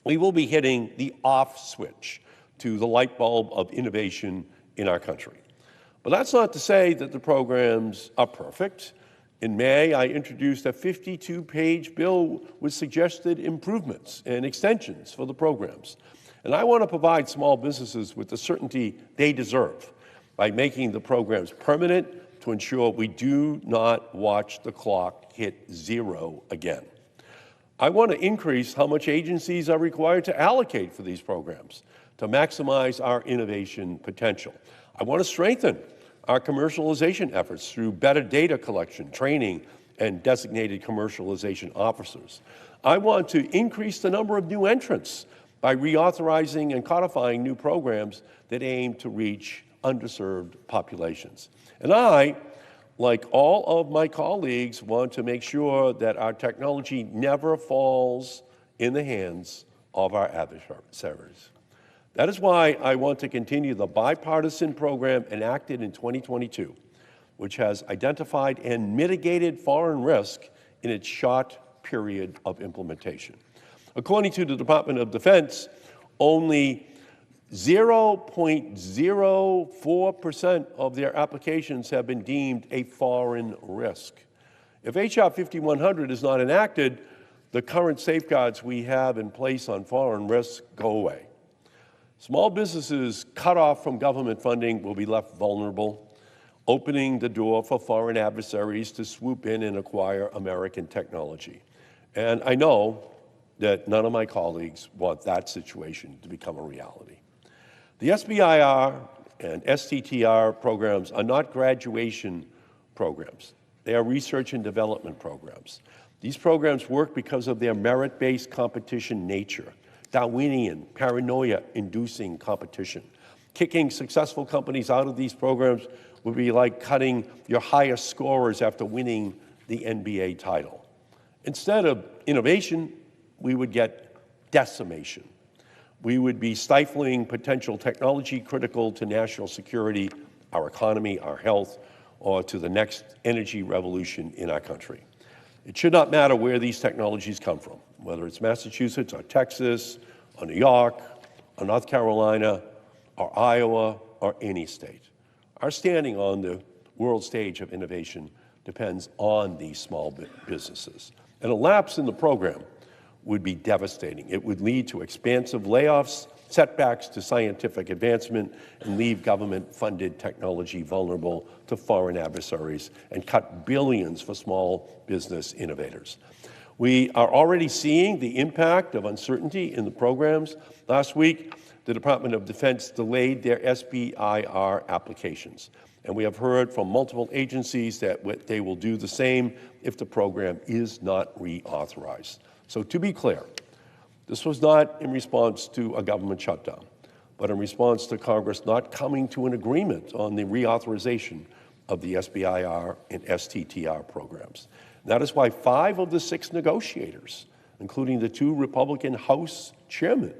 we will be hitting the off switch to the light bulb of innovation in our country. But that's not to say that the programs are perfect. In May, I introduced a 52-page bill with suggested improvements and extensions for the programs. And I want to provide small businesses with the certainty they deserve by making the programs permanent to ensure we do not watch the clock hit zero again. I want to increase how much agencies are required to allocate for these programs to maximize our innovation potential. I want to strengthen our commercialization efforts through better data collection, training, and designated commercialization officers. I want to increase the number of new entrants by reauthorizing and codifying new programs that aim to reach underserved populations. And I, like all of my colleagues, want to make sure that our technology never falls in the hands of our adversaries. That is why I want to continue the bipartisan program enacted in 2022, which has identified and mitigated foreign risk in its short period of implementation. According to the Department of Defense, only 0.04% of their applications have been deemed a foreign risk. If H.R. 5100 is not enacted, the current safeguards we have in place on foreign risks go away. Small businesses cut off from government funding will be left vulnerable, opening the door for foreign adversaries to swoop in and acquire American technology. And I know that none of my colleagues want that situation to become a reality. The SBIR and STTR programs are not graduation programs. They are research and development programs. These programs work because of their merit-based competition nature, Darwinian, paranoia-inducing competition. Kicking successful companies out of these programs would be like cutting your highest scorers after winning the NBA title. Instead of innovation, we would get decimation. We would be stifling potential technology critical to national security, our economy, our health, or to the next energy revolution in our country. It should not matter where these technologies come from, whether it's Massachusetts or Texas or New York or North Carolina or Iowa or any state. Our standing on the world stage of innovation depends on these small businesses. And a lapse in the program would be devastating. It would lead to expansive layoffs setbacks to scientific advancement, and leave government-funded technology vulnerable to foreign adversaries, and cut billions for small business innovators. We are already seeing the impact of uncertainty in the programs. Last week, the Department of Defense delayed their SBIR applications, and we have heard from multiple agencies that they will do the same if the program is not reauthorized. So to be clear, this was not in response to a government shutdown, but in response to Congress not coming to an agreement on the reauthorization of the SBIR and STTR programs. That is why 5 of the 6 negotiators, including the 2 Republican House chairmen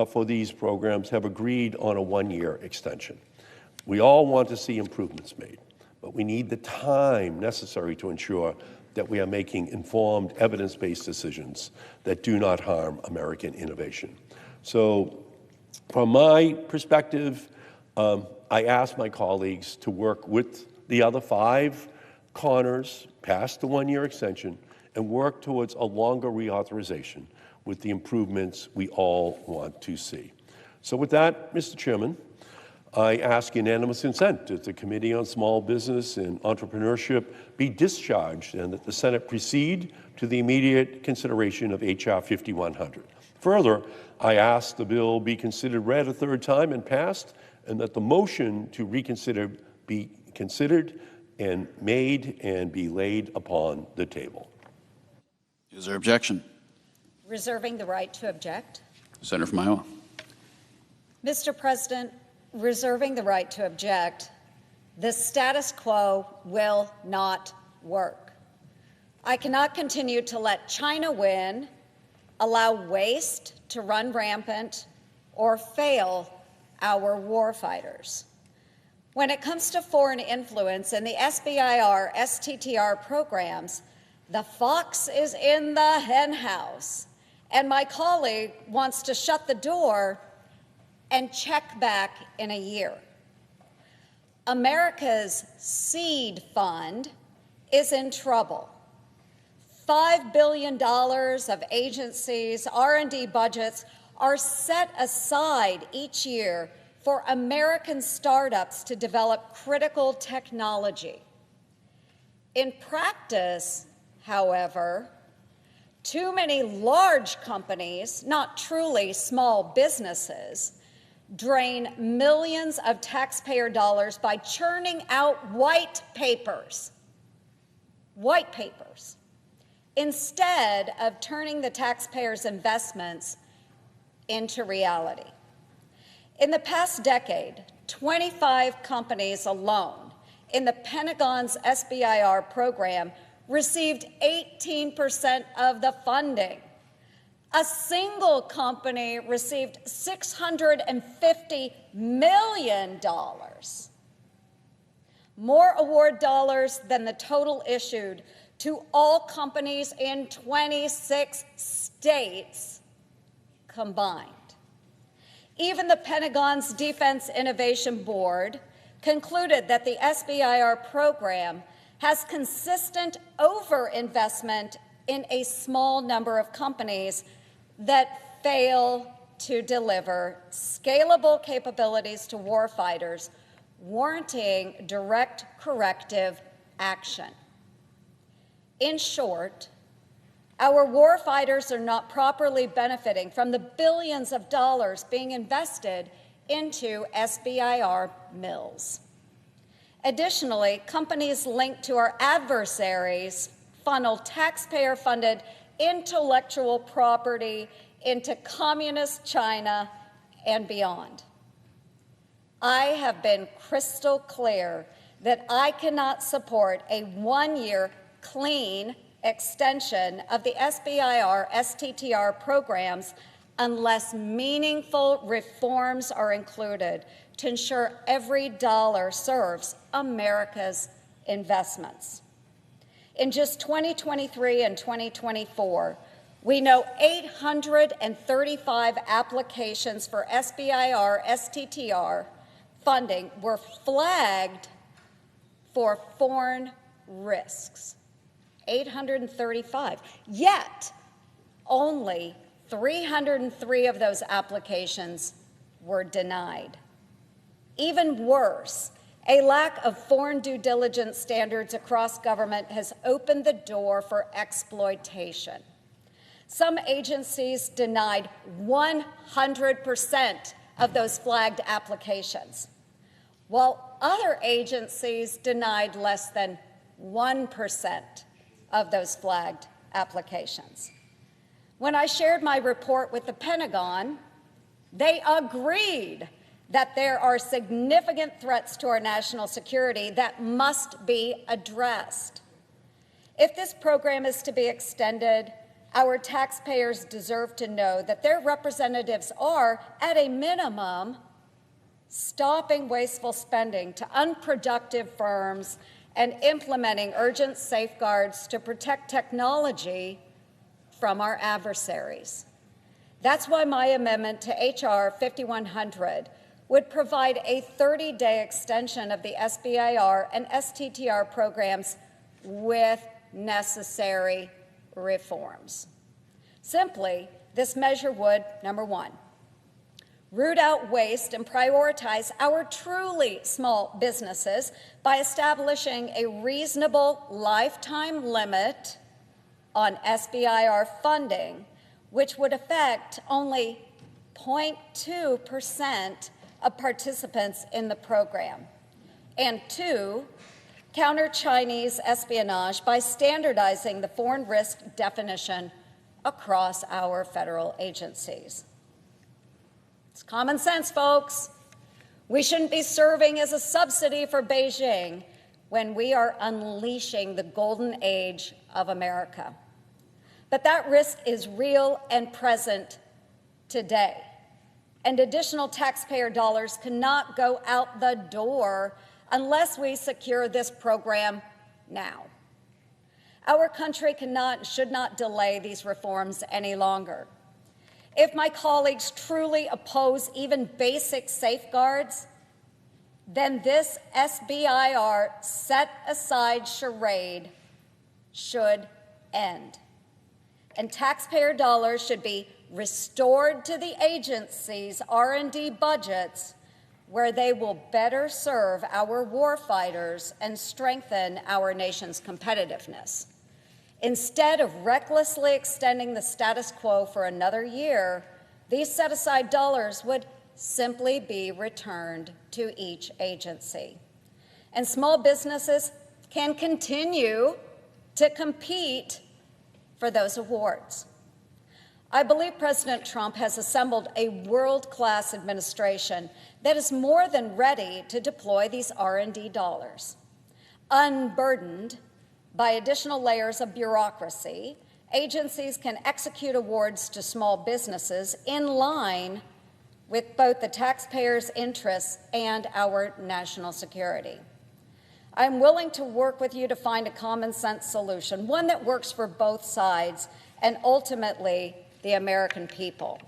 for these programs, have agreed on a 1-year extension. We all want to see improvements made, but we need the time necessary to ensure that we are making informed, evidence-based decisions that do not harm American innovation. So from my perspective, I ask my colleagues to work with the other 5 corners past the 1-year extension and work towards a longer reauthorization with the improvements we all want to see. So with that, Mr. Chairman, I ask unanimous consent that the Committee on Small Business and Entrepreneurship be discharged and that the Senate proceed to the immediate consideration of H.R. 5100. Further, I ask the bill be considered read a 3rd time and passed, and that the motion to reconsider be considered and made and be laid upon the table. Is there objection? Reserving the right to object. Senator from Iowa. Mr. President, reserving the right to object, the status quo will not work. I cannot continue to let China win, allow waste to run rampant, or fail our warfighters. When it comes to foreign influence in the SBIR, STTR programs, the fox is in the henhouse, and my colleague wants to shut the door and check back in a year. America's seed fund is in trouble. $5 billion of agencies' R&D budgets are set aside each year for American startups to develop critical technology. In practice, however, too many large companies, not truly small businesses, drain millions of taxpayer dollars by churning out white papers, instead of turning the taxpayers' investments into reality. In the past decade, 25 companies alone in the Pentagon's SBIR program received 18% of the funding. A single company received $650 million, more award dollars than the total issued to all companies in 26 states combined. Even the Pentagon's Defense Innovation Board concluded that the SBIR program has consistent overinvestment in a small number of companies that fail to deliver scalable capabilities to warfighters, warranting direct corrective action. In short, our warfighters are not properly benefiting from the billions of dollars being invested into SBIR mills. Additionally, companies linked to our adversaries funnel taxpayer-funded intellectual property into communist China and beyond. I have been crystal clear that I cannot support a 1-year clean extension of the SBIR, STTR programs unless meaningful reforms are included to ensure every dollar serves America's investments. In just 2023 and 2024, we know 835 applications for SBIR, STTR funding were flagged for foreign risks. 835. Yet, only 303 of those applications were denied. Even worse, a lack of foreign due diligence standards across government has opened the door for exploitation. Some agencies denied 100% of those flagged applications, while other agencies denied less than 1% of those flagged applications. When I shared my report with the Pentagon, they agreed that there are significant threats to our national security that must be addressed. If this program is to be extended, our taxpayers deserve to know that their representatives are, at a minimum, stopping wasteful spending to unproductive firms and implementing urgent safeguards to protect technology from our adversaries. That's why my amendment to H.R. 5100 would provide a 30-day extension of the SBIR and STTR programs with necessary reforms. Simply, this measure would, number one, root out waste and prioritize our truly small businesses by establishing a reasonable lifetime limit on SBIR funding, which would affect only 0.2% of participants in the program. And two, counter Chinese espionage by standardizing the foreign risk definition across our federal agencies. It's common sense, folks. We shouldn't be serving as a subsidy for Beijing when we are unleashing the golden age of America. But that risk is real and present today. And additional taxpayer dollars cannot go out the door unless we secure this program now. Our country cannot and should not delay these reforms any longer. If my colleagues truly oppose even basic safeguards, then this SBIR set-aside charade should end. And taxpayer dollars should be restored to the agency's R&D budgets, where they will better serve our warfighters and strengthen our nation's competitiveness. Instead of recklessly extending the status quo for another year, these set-aside dollars would simply be returned to each agency. And small businesses can continue to compete for those awards. I believe President Trump has assembled a world-class administration that is more than ready to deploy these R&D dollars. Unburdened by additional layers of bureaucracy, agencies can execute awards to small businesses in line with both the taxpayers' interests and our national security. I'm willing to work with you to find a common-sense solution, one that works for both sides and ultimately the American people.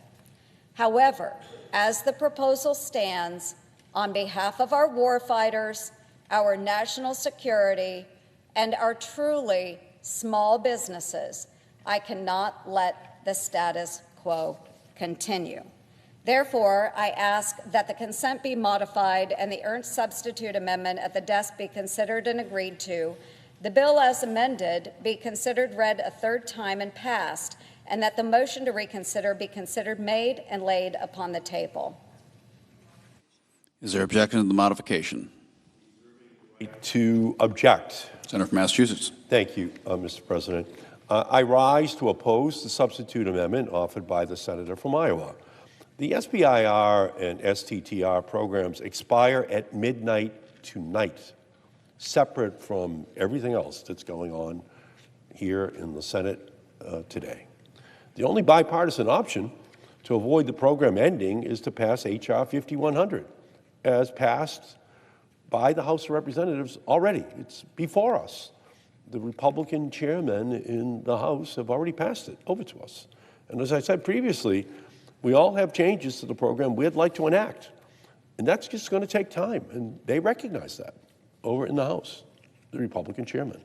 However, as the proposal stands, on behalf of our warfighters, our national security, and our truly small businesses, I cannot let the status quo continue. Therefore, I ask that the consent be modified and the Ernst substitute amendment at the desk be considered and agreed to, the bill as amended be considered read a third time and passed, and that the motion to reconsider be considered made and laid upon the table. Is there objection to the modification? To object. Senator from Massachusetts. Thank you, Mr. President. I rise to oppose the substitute amendment offered by the senator from Iowa. The SBIR and STTR programs expire at midnight tonight, separate from everything else that's going on here in the Senate today. The only bipartisan option to avoid the program ending is to pass H.R. 5100, as passed by the House of Representatives already. It's before us. The Republican chairmen in the House have already passed it over to us. And as I said previously, we all have changes to the program we'd like to enact. And that's just going to take time. And they recognize that over in the House, the Republican chairman.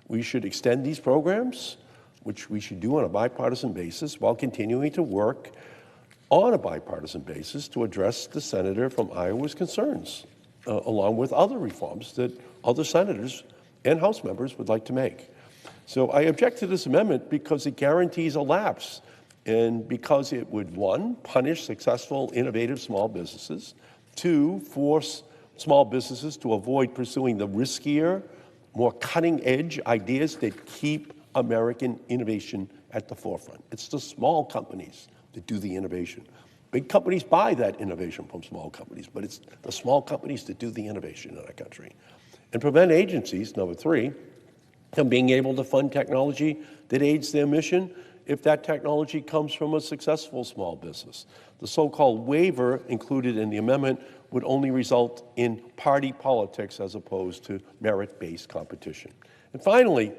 We should extend these programs which we should do on a bipartisan basis while continuing to work on a bipartisan basis to address the senator from Iowa's concerns, along with other reforms that other senators and House members would like to make. So I object to this amendment because it guarantees a lapse and because it would, one, punish successful, innovative small businesses, two, force small businesses to avoid pursuing the riskier, more cutting-edge ideas that keep American innovation at the forefront. It's the small companies that do the innovation. Big companies buy that innovation from small companies, but it's the small companies that do the innovation in our country. And prevent agencies, number three, from being able to fund technology that aids their mission if that technology comes from a successful small business. The so-called waiver included in the amendment would only result in party politics as opposed to merit-based competition. And finally,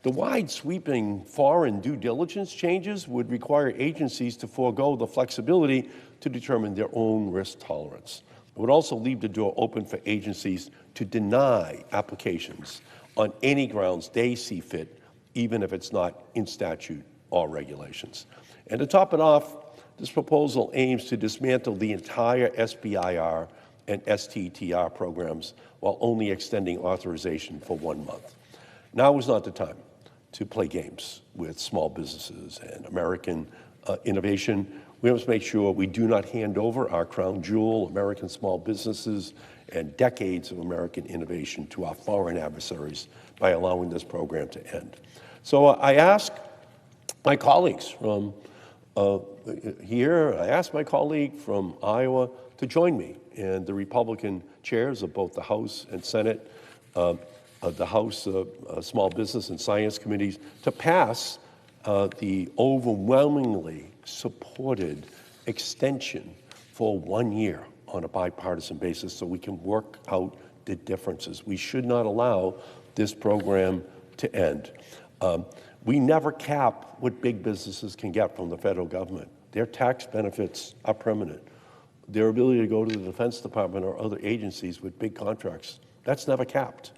the wide sweeping foreign due diligence changes would require agencies to forego the flexibility to determine their own risk tolerance. It would also leave the door open for agencies to deny applications on any grounds they see fit, even if it's not in statute or regulations. And to top it off, this proposal aims to dismantle the entire SBIR and STTR programs while only extending authorization for 1 month. Now is not the time to play games with small businesses and American innovation. We must make sure we do not hand over our crown jewel, American small businesses, and decades of American innovation to our foreign adversaries by allowing this program to end. So I ask my colleagues from here, I ask my colleague from Iowa to join me and the Republican chairs of both the House and Senate, the House Small Business and Science Committees, to pass the overwhelmingly supported extension for 1 year on a bipartisan basis so we can work out the differences. We should not allow this program to end. We never cap what big businesses can get from the federal government. Their tax benefits are permanent. Their ability to go to the Defense Department or other agencies with big contracts, that's never capped.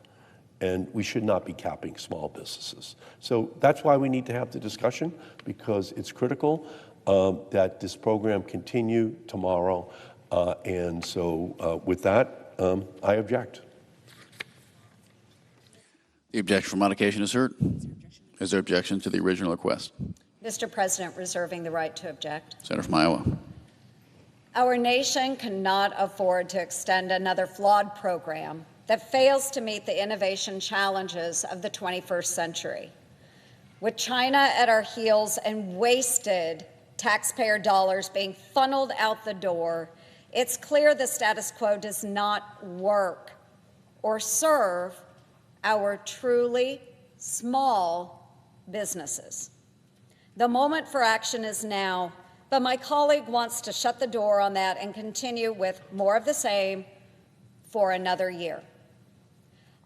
And we should not be capping small businesses. So that's why we need to have the discussion, because it's critical that this program continue tomorrow. And so with that, I object. The objection for modification is heard. Is there objection to the original request? Mr. President, reserving the right to object. Senator from Iowa. Our nation cannot afford to extend another flawed program that fails to meet the innovation challenges of the 21st century. With China at our heels and wasted taxpayer dollars being funneled out the door, it's clear the status quo does not work or serve our truly small businesses. The moment for action is now, but my colleague wants to shut the door on that and continue with more of the same for another year.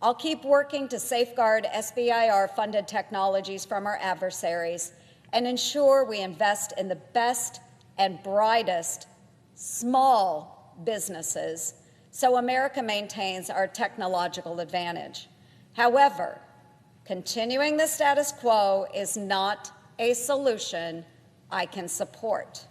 I'll keep working to safeguard SBIR-funded technologies from our adversaries and ensure we invest in the best and brightest small businesses so America maintains our technological advantage. However, continuing the status quo is not a solution I can support.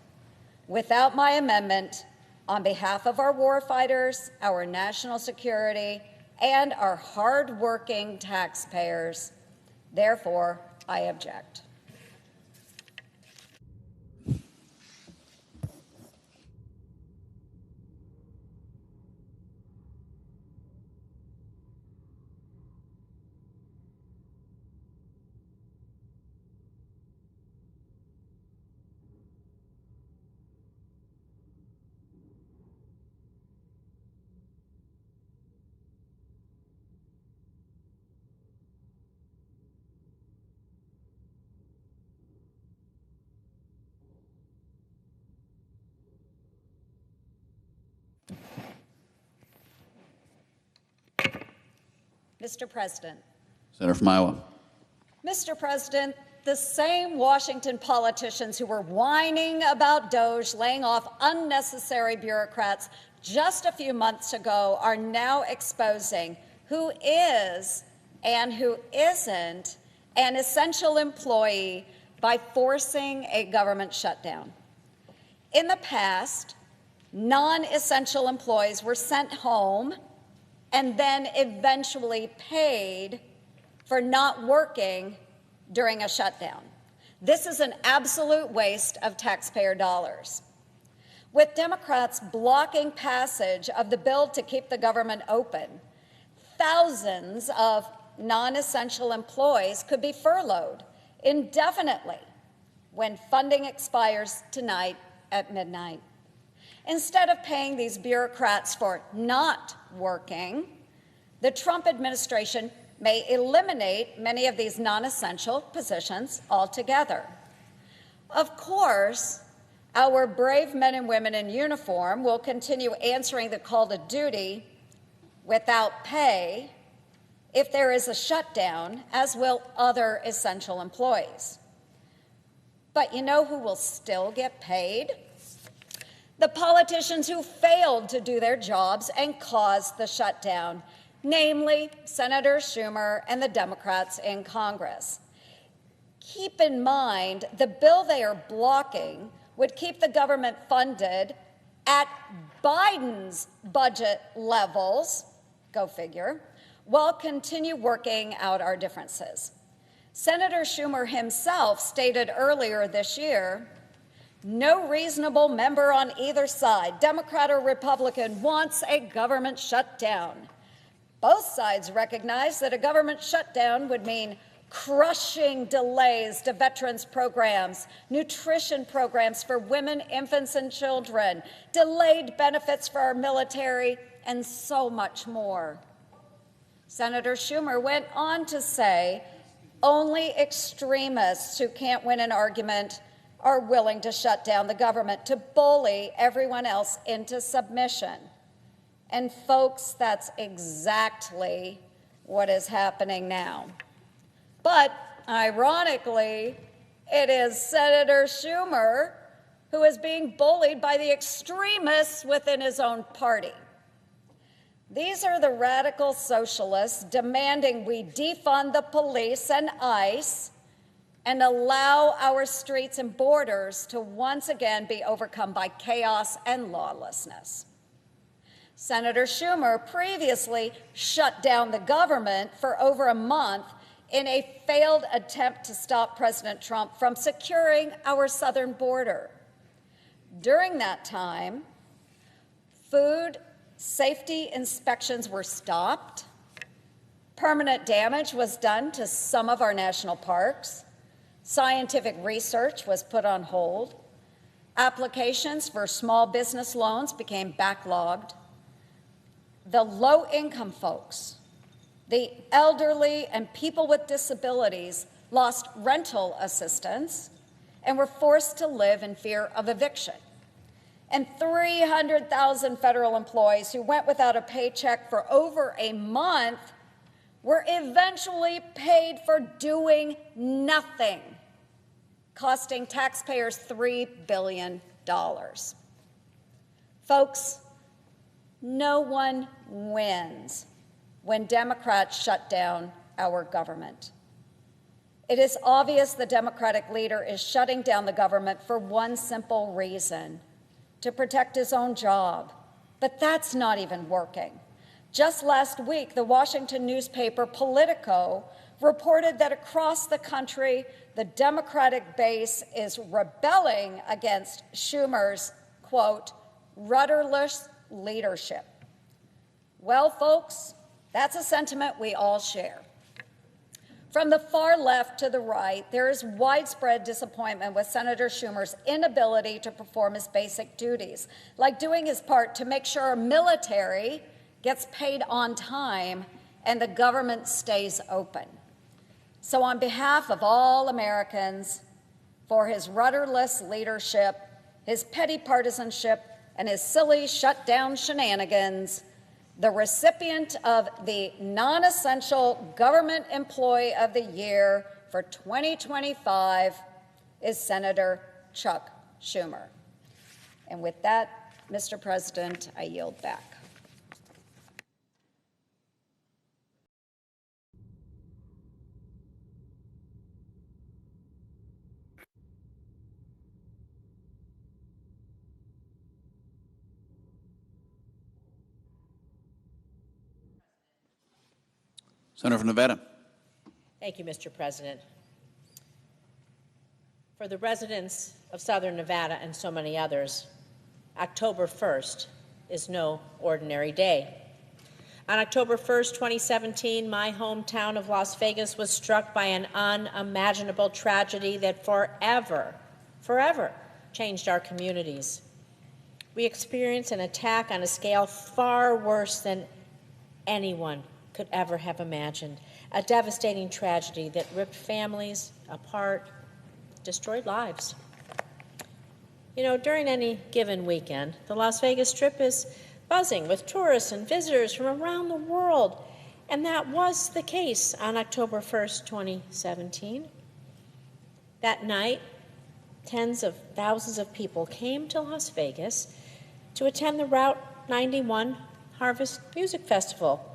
Without my amendment, on behalf of our warfighters, our national security, and our hard-working taxpayers, therefore, I object. Mr. President. Senator from Iowa. Mr. President, the same Washington politicians who were whining about DOGE laying off unnecessary bureaucrats just a few months ago are now exposing who is and who isn't an essential employee by forcing a government shutdown. In the past, non-essential employees were sent home and then eventually paid for not working during a shutdown. This is an absolute waste of taxpayer dollars. With Democrats blocking passage of the bill to keep the government open, thousands of non-essential employees could be furloughed indefinitely when funding expires tonight at midnight. Instead of paying these bureaucrats for not working, the Trump administration may eliminate many of these non-essential positions altogether. Of course, our brave men and women in uniform will continue answering the call to duty without pay if there is a shutdown, as will other essential employees. But you know who will still get paid? The politicians who failed to do their jobs and caused the shutdown, namely Senator Schumer and the Democrats in Congress. Keep in mind, the bill they are blocking would keep the government funded at Biden's budget levels, go figure, while continue working out our differences. Senator Schumer himself stated earlier this year, no reasonable member on either side, Democrat or Republican, wants a government shutdown. Both sides recognize that a government shutdown would mean crushing delays to veterans programs, nutrition programs for women, infants, and children, delayed benefits for our military, and so much more. Senator Schumer went on to say, only extremists who can't win an argument are willing to shut down the government, to bully everyone else into submission. And folks, that's exactly what is happening now. But ironically, it is Senator Schumer who is being bullied by the extremists within his own party. These are the radical socialists demanding we defund the police and ICE and allow our streets and borders to once again be overcome by chaos and lawlessness. Senator Schumer previously shut down the government for over a month in a failed attempt to stop President Trump from securing our southern border. During that time, food safety inspections were stopped, permanent damage was done to some of our national parks, scientific research was put on hold, applications for small business loans became backlogged, the low-income folks, the elderly and people with disabilities lost rental assistance and were forced to live in fear of eviction. And 300,000 federal employees who went without a paycheck for over a month were eventually paid for doing nothing, costing taxpayers $3 billion. Folks, no one wins when Democrats shut down our government. It is obvious the Democratic leader is shutting down the government for one simple reason: to protect his own job. But that's not even working. Just last week, the Washington newspaper Politico reported that across the country, the Democratic base is rebelling against Schumer's, quote, rudderless leadership. Well, folks, that's a sentiment we all share. From the far left to the right, there is widespread disappointment with Senator Schumer's inability to perform his basic duties, like doing his part to make sure our military gets paid on time and the government stays open. So on behalf of all Americans, for his rudderless leadership, his petty partisanship, and his silly shutdown shenanigans, the recipient of the Non-Essential Government Employee of the Year for 2025 is Senator Chuck Schumer. And with that, Mr. President, I yield back. Senator from Nevada. Thank you, Mr. President. For the residents of Southern Nevada and so many others, October 1st is no ordinary day. On October 1st, 2017, my hometown of Las Vegas was struck by an unimaginable tragedy that forever changed our communities. We experienced an attack on a scale far worse than anyone could ever have imagined, a devastating tragedy that ripped families apart, destroyed lives. You know, during any given weekend, the Las Vegas Strip is buzzing with tourists and visitors from around the world, and that was the case on October 1st, 2017. That night, tens of thousands of people came to Las Vegas to attend the Route 91 Harvest Music Festival.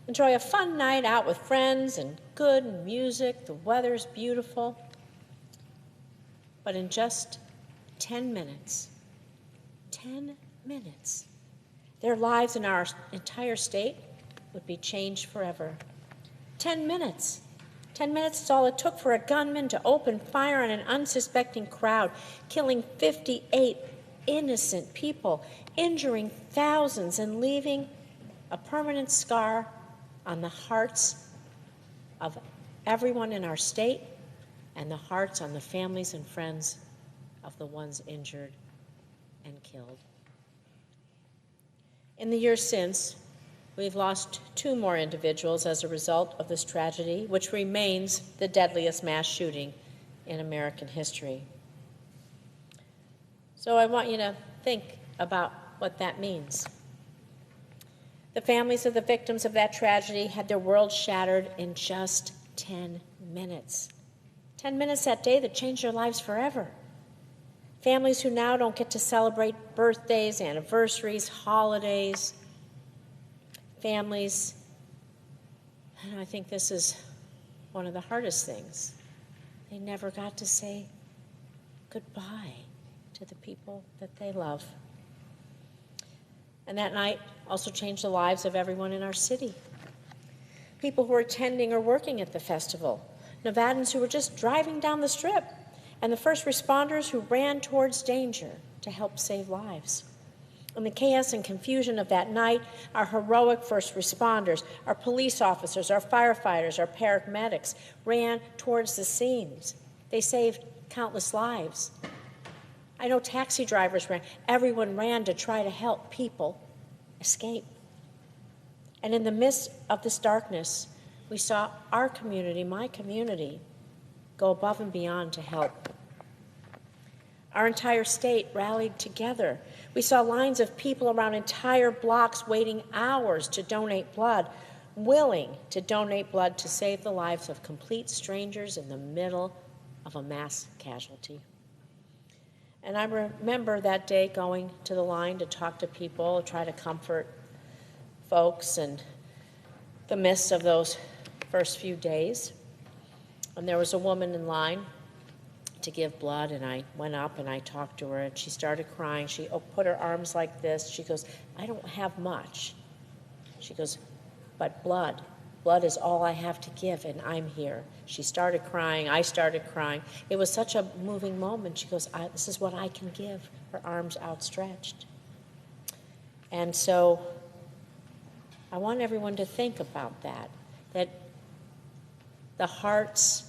Enjoy a fun night out with friends and good music. The weather's beautiful. But in just 10 minutes, their lives in our entire state would be changed forever. 10 minutes. 10 minutes is all it took for a gunman to open fire on an unsuspecting crowd, killing 58 innocent people, injuring thousands, and leaving a permanent scar on the hearts of everyone in our state and the hearts on the families and friends of the ones injured and killed. In the years since, we've lost 2 more individuals as a result of this tragedy, which remains the deadliest mass shooting in American history. So I want you to think about what that means. The families of the victims of that tragedy had their world shattered in just 10 minutes. 10 minutes that day that changed their lives forever. Families who now don't get to celebrate birthdays, anniversaries, holidays. Families, and I think this is one of the hardest things, they never got to say goodbye to the people that they love. And that night also changed the lives of everyone in our city. People who were attending or working at the festival, Nevadans who were just driving down the Strip, and the first responders who ran towards danger to help save lives. In the chaos and confusion of that night, our heroic first responders, our police officers, our firefighters, our paramedics ran towards the scenes. They saved countless lives. I know taxi drivers ran. Everyone ran to try to help people escape. And in the midst of this darkness, we saw our community, my community, go above and beyond to help. Our entire state rallied together. We saw lines of people around entire blocks waiting hours to donate blood, willing to donate blood to save the lives of complete strangers in the middle of a mass casualty. And I remember that day going to the line to talk to people, try to comfort folks in the midst of those first few days. And there was a woman in line to give blood, and I went up and I talked to her, and she started crying. She put her arms like this. She goes, I don't have much. She goes, but blood is all I have to give, and I'm here. She started crying. I started crying. It was such a moving moment. She goes, this is what I can give, her arms outstretched. And so I want everyone to think about that the hearts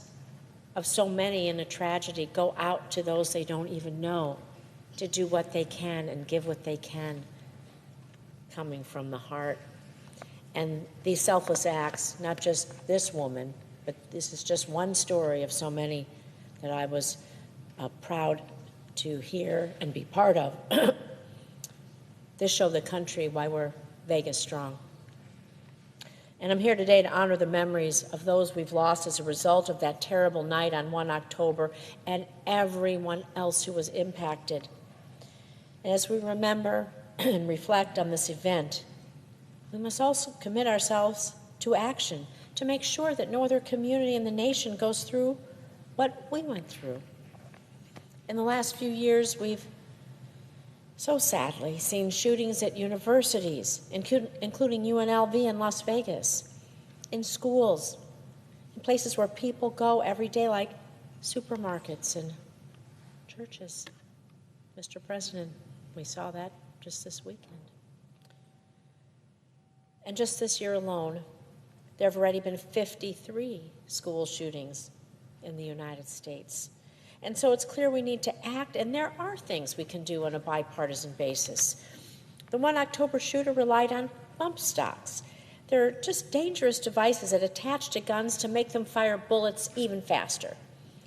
of so many in a tragedy go out to those they don't even know to do what they can and give what they can, coming from the heart. And these selfless acts, not just this woman, but this is just one story of so many that I was proud to hear and be part of. This showed the country why we're Vegas strong. And I'm here today to honor the memories of those we've lost as a result of that terrible night on 1 October and everyone else who was impacted. And as we remember and reflect on this event, we must also commit ourselves to action to make sure that no other community in the nation goes through what we went through. In the last few years, we've so sadly seen shootings at universities, including UNLV in Las Vegas, in schools, in places where people go every day, like supermarkets and churches. Mr. President, we saw that just this weekend. And just this year alone, there have already been 53 school shootings in the United States. And so it's clear we need to act, and there are things we can do on a bipartisan basis. The 1 October shooter relied on bump stocks. They're just dangerous devices that attach to guns to make them fire bullets even faster,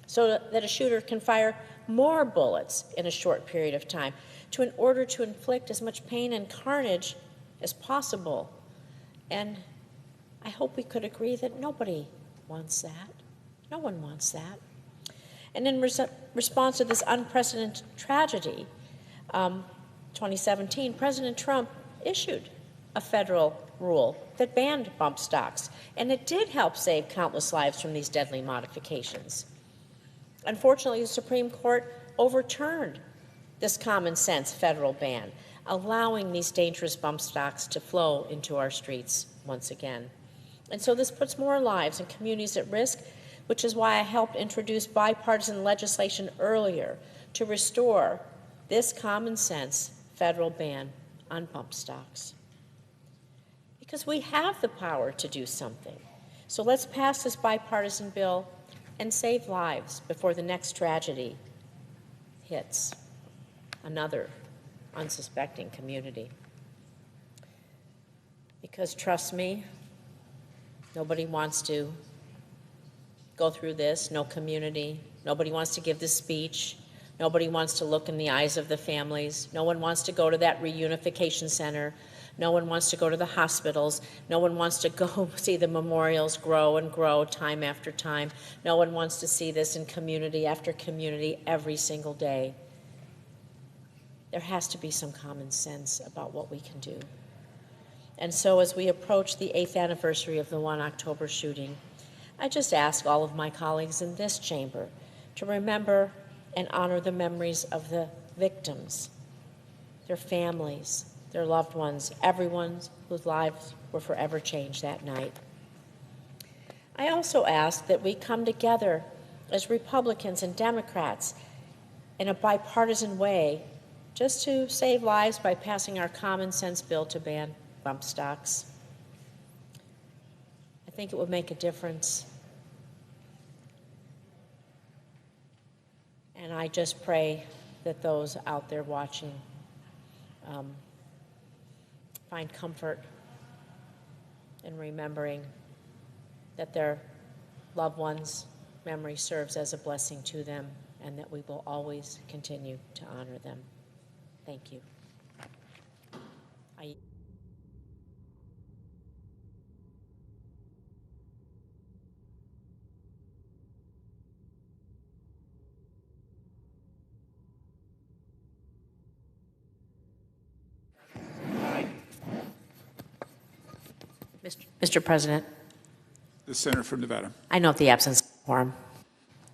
so that a shooter can fire more bullets in a short period of time, in order to inflict as much pain and carnage as possible. And I hope we could agree that nobody wants that. No one wants that. And in response to this unprecedented tragedy, 2017, President Trump issued a federal rule that banned bump stocks, and it did help save countless lives from these deadly modifications. Unfortunately, the Supreme Court overturned this common sense federal ban, allowing these dangerous bump stocks to flow into our streets once again. And so this puts more lives and communities at risk, which is why I helped introduce bipartisan legislation earlier to restore this common sense federal ban on bump stocks. Because we have the power to do something. So let's pass this bipartisan bill and save lives before the next tragedy hits another unsuspecting community. Because trust me, nobody wants to go through this, no community. Nobody wants to give this speech. Nobody wants to look in the eyes of the families. No one wants to go to that reunification center. No one wants to go to the hospitals. No one wants to go see the memorials grow and grow time after time. No one wants to see this in community after community every single day. There has to be some common sense about what we can do. And so as we approach the 8th anniversary of the 1 October shooting, I just ask all of my colleagues in this chamber to remember and honor the memories of the victims, their families, their loved ones, everyone whose lives were forever changed that night. I also ask that we come together as Republicans and Democrats in a bipartisan way just to save lives by passing our common sense bill to ban bump stocks. I think it would make a difference. And I just pray that those out there watching find comfort in remembering that their loved ones' memory serves as a blessing to them, and that we will always continue to honor them. Thank you. Mr. President, The senator from Nevada. I note the absence of quorum.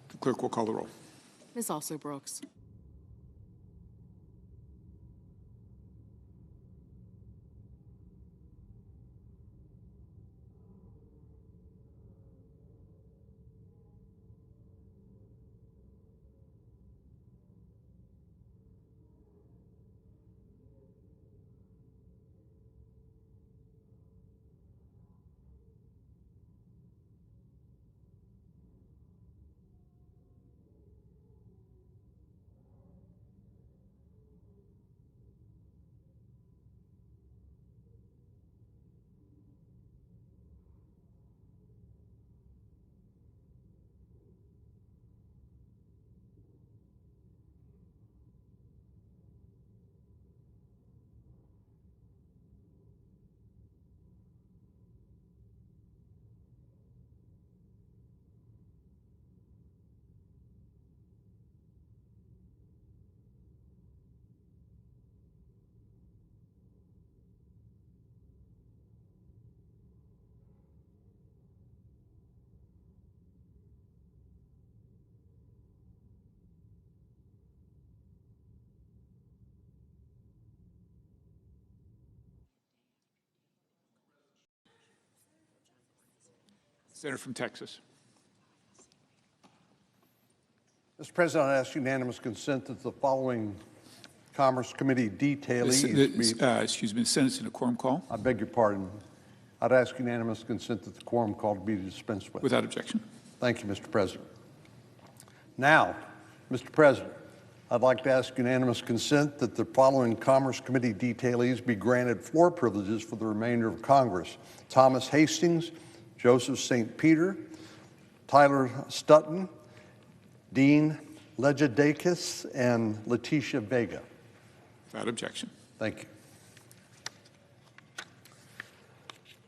The clerk will call the roll. Ms. Also Brooks. Senator from Texas. Mr. President, I ask unanimous consent that the following Commerce Committee detailees Excuse me, the Senate's in a quorum call. I beg your pardon. I'd ask unanimous consent that the quorum call be dispensed with. Without objection. Thank you, Mr. President. Now, Mr. President, I'd like to ask unanimous consent that the following Commerce Committee detailees be granted floor privileges for the remainder of Congress: Thomas Hastings, Joseph St. Peter, Tyler Stutton, Dean Legedakis, and Letitia Vega. Without objection. Thank you.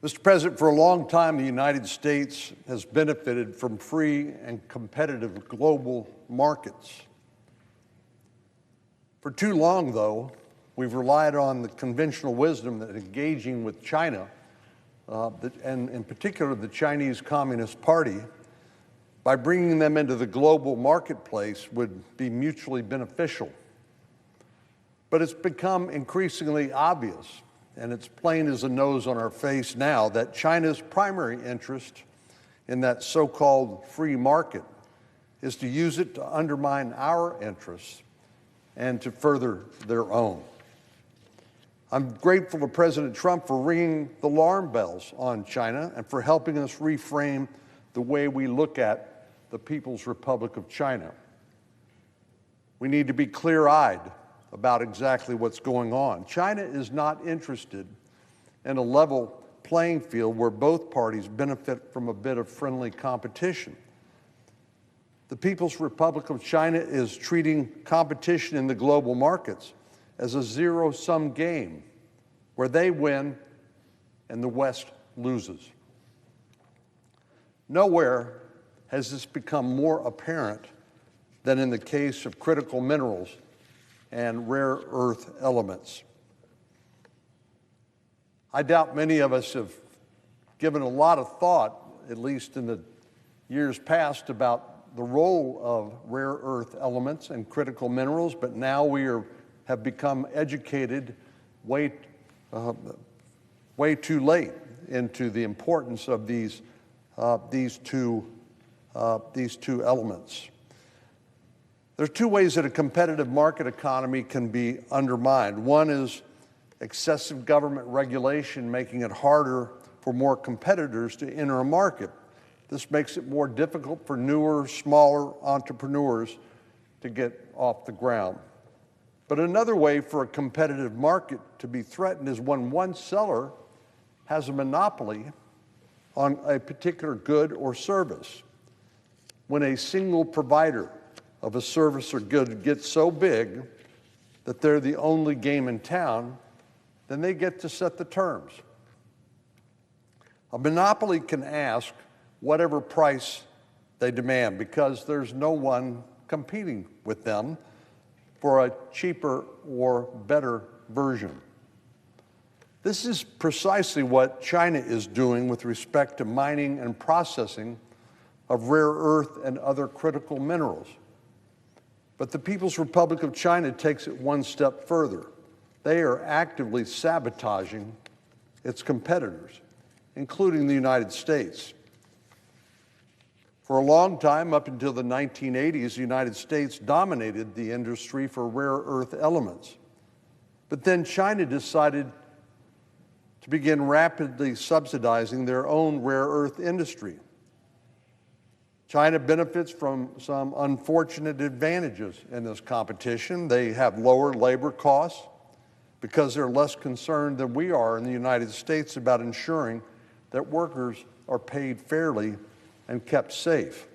Mr. President, for a long time, the United States has benefited from free and competitive global markets. For too long, though, we've relied on the conventional wisdom that engaging with China, and in particular the Chinese Communist Party, by bringing them into the global marketplace would be mutually beneficial. But it's become increasingly obvious, and it's plain as the nose on our face now, that China's primary interest in that so-called free market is to use it to undermine our interests and to further their own. I'm grateful to President Trump for ringing the alarm bells on China and for helping us reframe the way we look at the People's Republic of China. We need to be clear-eyed about exactly what's going on. China is not interested in a level playing field where both parties benefit from a bit of friendly competition. The People's Republic of China is treating competition in the global markets as a zero-sum game where they win and the West loses. Nowhere has this become more apparent than in the case of critical minerals and rare earth elements. I doubt many of us have given a lot of thought, at least in the years past, about the role of rare earth elements and critical minerals, but now we have become educated way too late into the importance of these two elements. There's two ways that a competitive market economy can be undermined. One is excessive government regulation, making it harder for more competitors to enter a market. This makes it more difficult for newer, smaller entrepreneurs to get off the ground. But another way for a competitive market to be threatened is when one seller has a monopoly on a particular good or service. When a single provider of a service or good gets so big that they're the only game in town, then they get to set the terms. A monopoly can ask whatever price they demand because there's no one competing with them for a cheaper or better version. This is precisely what China is doing with respect to mining and processing of rare earth and other critical minerals. But the People's Republic of China takes it one step further. They are actively sabotaging its competitors, including the United States. For a long time, up until the 1980s, the United States dominated the industry for rare earth elements. But then China decided to begin rapidly subsidizing their own rare earth industry. China benefits from some unfortunate advantages in this competition. They have lower labor costs because they're less concerned than we are in the United States about ensuring that workers are paid fairly and kept safe.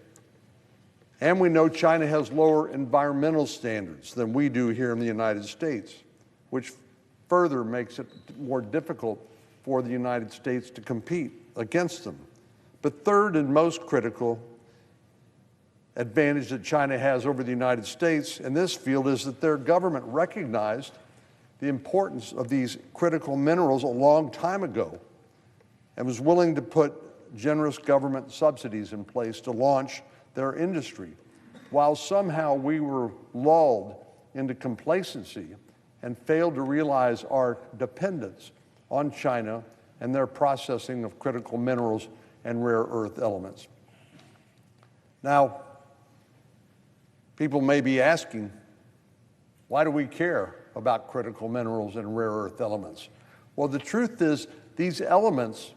And we know China has lower environmental standards than we do here in the United States, which further makes it more difficult for the United States to compete against them. But third and most critical advantage that China has over the United States in this field is that their government recognized the importance of these critical minerals a long time ago and was willing to put generous government subsidies in place to launch their industry, while somehow we were lulled into complacency and failed to realize our dependence on China and their processing of critical minerals and rare earth elements. Now, people may be asking, why do we care about critical minerals and rare earth elements? Well, the truth is these elements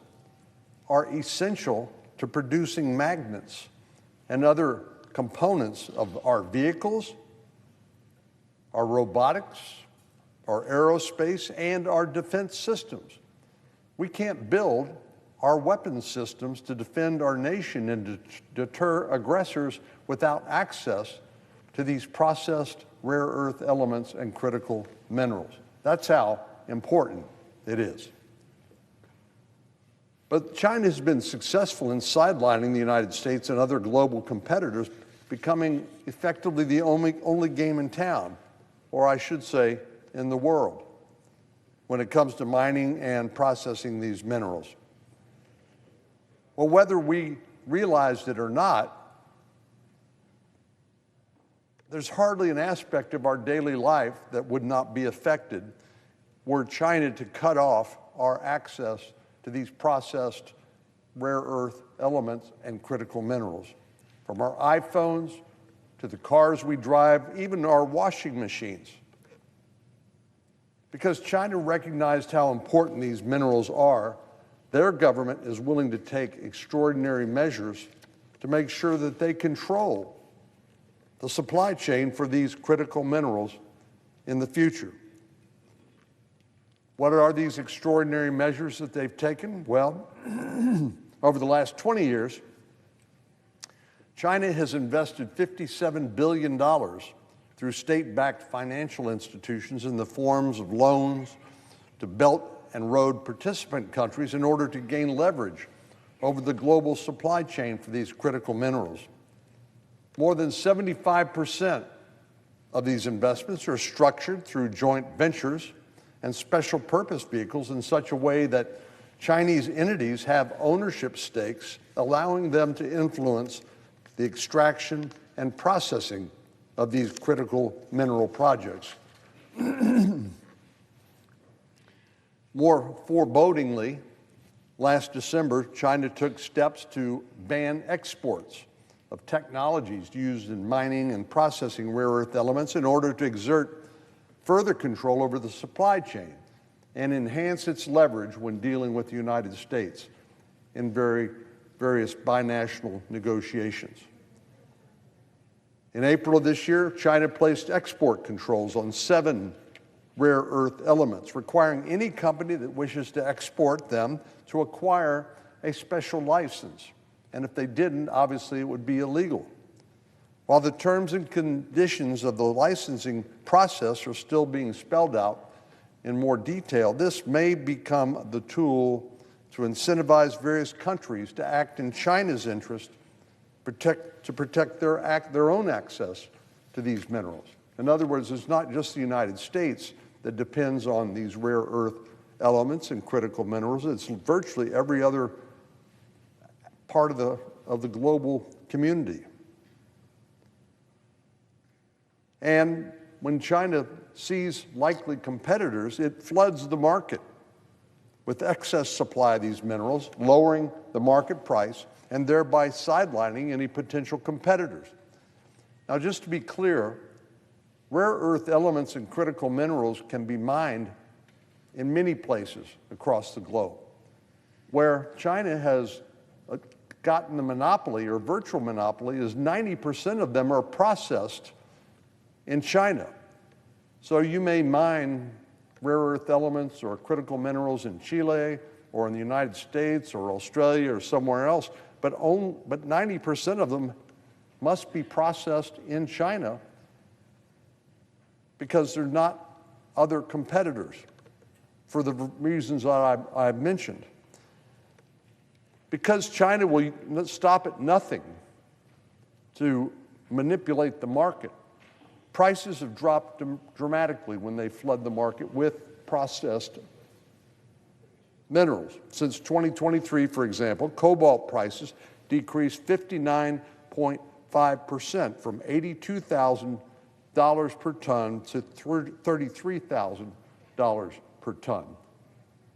are essential to producing magnets and other components of our vehicles, our robotics, our aerospace, and our defense systems. We can't build our weapons systems to defend our nation and to deter aggressors without access to these processed rare earth elements and critical minerals. That's how important it is. But China has been successful in sidelining the United States and other global competitors, becoming effectively the only game in town, or I should say, in the world, when it comes to mining and processing these minerals. Well, whether we realized it or not, there's hardly an aspect of our daily life that would not be affected were China to cut off our access to these processed rare earth elements and critical minerals. From our iPhones to the cars we drive, even our washing machines. Because China recognized how important these minerals are, their government is willing to take extraordinary measures to make sure that they control the supply chain for these critical minerals in the future. What are these extraordinary measures that they've taken? Well, over the last 20 years, China has invested $57 billion through state-backed financial institutions in the forms of loans to Belt and Road participant countries in order to gain leverage over the global supply chain for these critical minerals. More than 75% of these investments are structured through joint ventures and special purpose vehicles in such a way that Chinese entities have ownership stakes, allowing them to influence the extraction and processing of these critical mineral projects. More forebodingly, last December, China took steps to ban exports of technologies used in mining and processing rare earth elements in order to exert further control over the supply chain and enhance its leverage when dealing with the United States in various binational negotiations. In April of this year, China placed export controls on 7 rare earth elements, requiring any company that wishes to export them to acquire a special license. And if they didn't, obviously it would be illegal. While the terms and conditions of the licensing process are still being spelled out in more detail, this may become the tool to incentivize various countries to act in China's interest to protect their own access to these minerals. In other words, it's not just the United States that depends on these rare earth elements and critical minerals. It's virtually every other part of the global community. And when China sees likely competitors, it floods the market with excess supply of these minerals, lowering the market price and thereby sidelining any potential competitors. Now, just to be clear, rare earth elements and critical minerals can be mined in many places across the globe. Where China has gotten the monopoly or virtual monopoly is 90% of them are processed in China. So you may mine rare earth elements or critical minerals in Chile or in the United States or Australia or somewhere else, but 90% of them must be processed in China because they're not other competitors for the reasons that I've mentioned. Because China will stop at nothing to manipulate the market, prices have dropped dramatically when they flood the market with processed minerals. Since 2023, for example, cobalt prices decreased 59.5% from $82,000 per ton to $33,000 per ton.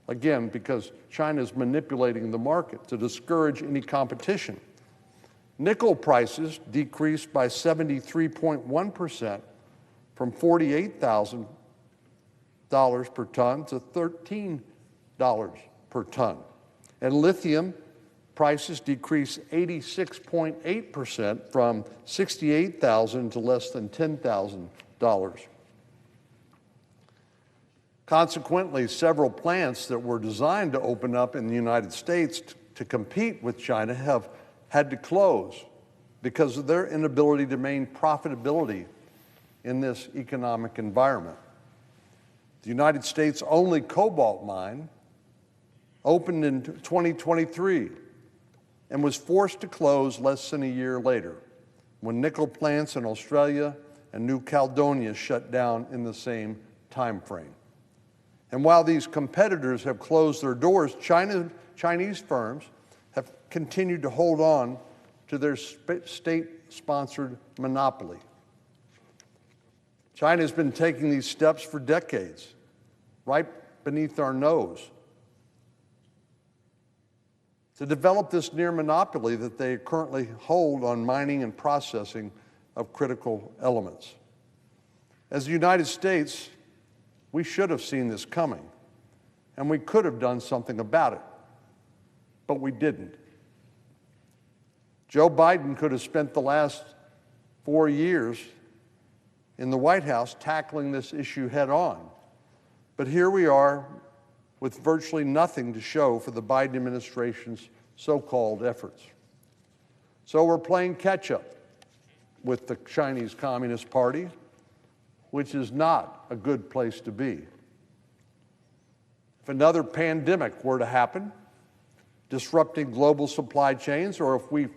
again, because China is manipulating the market to discourage any competition. Nickel prices decreased by 73.1% from $48,000 per ton to $13 per ton. And lithium prices decreased 86.8% from $68,000 to less than $10,000. Consequently, several plants that were designed to open up in the United States to compete with China have had to close because of their inability to maintain profitability in this economic environment. The United States' only cobalt mine opened in 2023 and was forced to close less than a year later when nickel plants in Australia and New Caledonia shut down in the same time frame. And while these competitors have closed their doors, Chinese firms have continued to hold on to their state-sponsored monopoly. China has been taking these steps for decades, right beneath our nose, to develop this near monopoly that they currently hold on mining and processing of critical elements. As the United States, we should have seen this coming, and we could have done something about it, but we didn't. Joe Biden could have spent the last 4 years in the White House tackling this issue head on, but here we are with virtually nothing to show for the Biden administration's so-called efforts. So we're playing catch-up with the Chinese Communist Party, which is not a good place to be. If another pandemic were to happen, disrupting global supply chains, or if we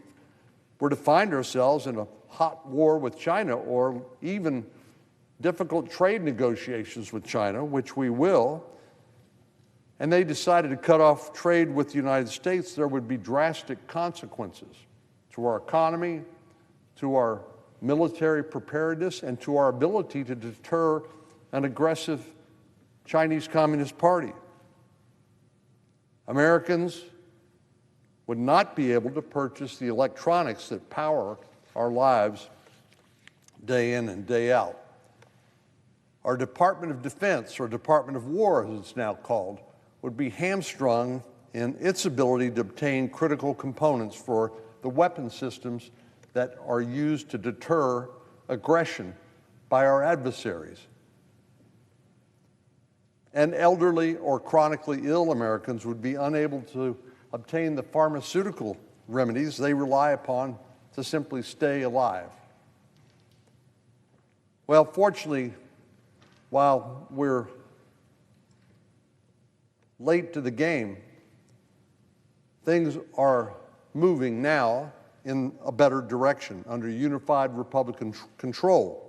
were to find ourselves in a hot war with China, or even difficult trade negotiations with China, which we will, and they decided to cut off trade with the United States, there would be drastic consequences to our economy, to our military preparedness, and to our ability to deter an aggressive Chinese Communist Party. Americans would not be able to purchase the electronics that power our lives day in and day out. Our Department of Defense, or Department of War as it's now called, would be hamstrung in its ability to obtain critical components for the weapon systems that are used to deter aggression by our adversaries. And elderly or chronically ill Americans would be unable to obtain the pharmaceutical remedies they rely upon to simply stay alive. Well, fortunately, while we're late to the game, things are moving now in a better direction under unified Republican control.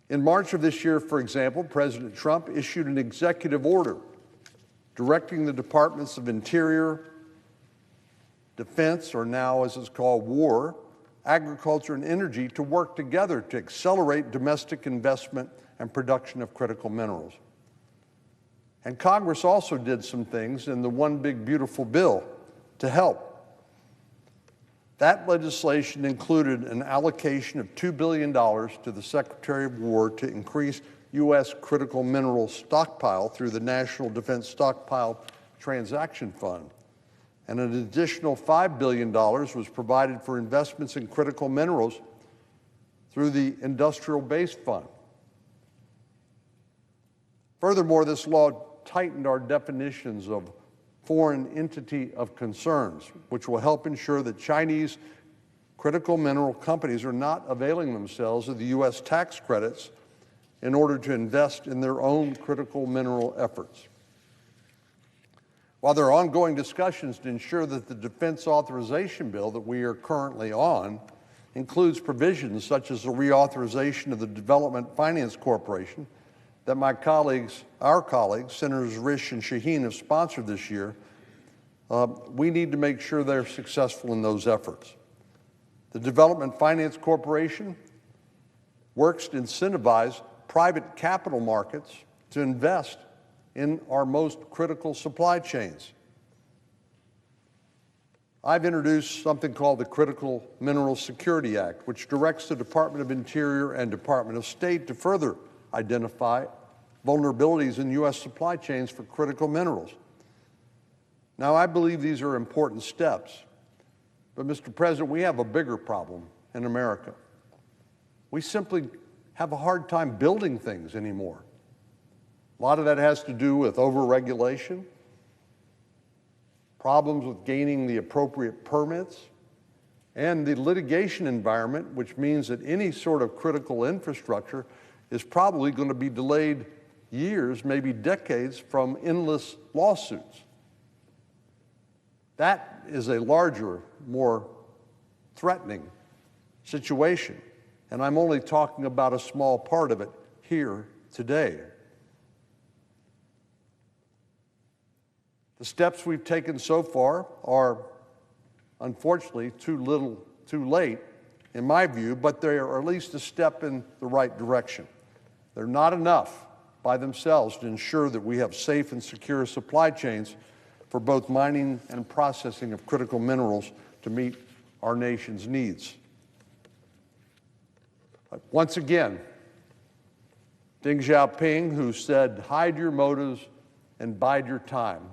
In March of this year, for example, President Trump issued an executive order directing the Departments of Interior, Defense, or now as it's called, War, Agriculture, and Energy to work together to accelerate domestic investment and production of critical minerals. And Congress also did some things in the One Big Beautiful Bill to help. That legislation included an allocation of $2 billion to the Secretary of War to increase U.S. critical mineral stockpile through the National Defense Stockpile Transaction Fund. And an additional $5 billion was provided for investments in critical minerals through the Industrial Base Fund. Furthermore, this law tightened our definitions of foreign entity of concerns, which will help ensure that Chinese critical mineral companies are not availing themselves of the U.S. tax credits in order to invest in their own critical mineral efforts. While there are ongoing discussions to ensure that the defense authorization bill that we are currently on includes provisions such as the reauthorization of the Development Finance Corporation that our colleagues, Senators Risch and Shaheen, have sponsored this year, we need to make sure they're successful in those efforts. The Development Finance Corporation works to incentivize private capital markets to invest in our most critical supply chains. I've introduced something called the Critical Minerals Security Act, which directs the Department of Interior and Department of State to further identify vulnerabilities in U.S. supply chains for critical minerals. Now, I believe these are important steps, but Mr. President, we have a bigger problem in America. We simply have a hard time building things anymore. A lot of that has to do with overregulation, problems with gaining the appropriate permits, and the litigation environment, which means that any sort of critical infrastructure is probably going to be delayed years, maybe decades, from endless lawsuits. That is a larger, more threatening situation, and I'm only talking about a small part of it here today. The steps we've taken so far are, unfortunately, too little, too late, in my view, but they are at least a step in the right direction. They're not enough by themselves to ensure that we have safe and secure supply chains for both mining and processing of critical minerals to meet our nation's needs. But once again, Deng Xiaoping, who said, "Hide your motives and bide your time,"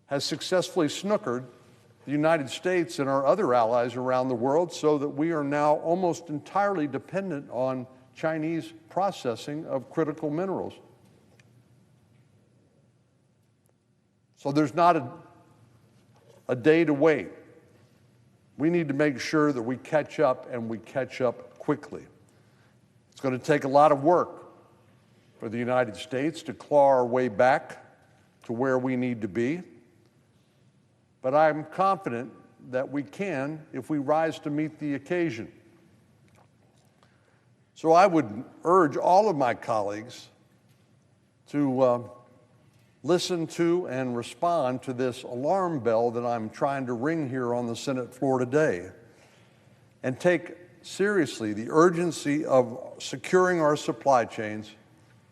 has successfully snookered the United States and our other allies around the world so that we are now almost entirely dependent on Chinese processing of critical minerals. So there's not a day to wait. We need to make sure that we catch up, and we catch up quickly. It's going to take a lot of work for the United States to claw our way back to where we need to be. But I'm confident that we can if we rise to meet the occasion. So I would urge all of my colleagues to listen to and respond to this alarm bell that I'm trying to ring here on the Senate floor today, and take seriously the urgency of securing our supply chains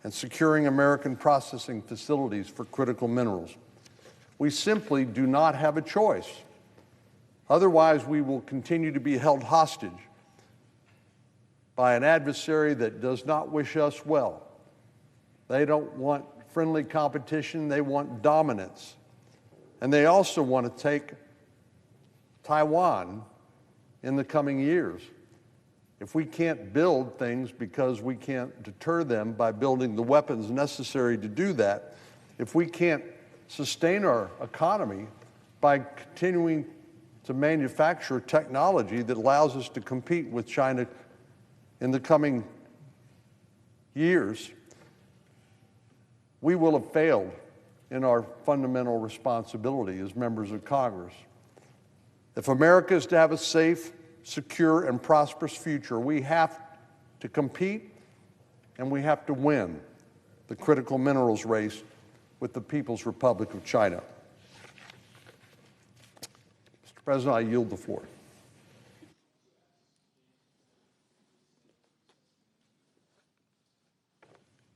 and securing American processing facilities for critical minerals. We simply do not have a choice. Otherwise, we will continue to be held hostage by an adversary that does not wish us well. They don't want friendly competition, they want dominance. And they also want to take Taiwan in the coming years. If we can't build things because we can't deter them by building the weapons necessary to do that, if we can't sustain our economy by continuing to manufacture technology that allows us to compete with China in the coming years, we will have failed in our fundamental responsibility as members of Congress. If America is to have a safe, secure, and prosperous future, we have to compete and we have to win the critical minerals race with the People's Republic of China. Mr. President, I yield the floor.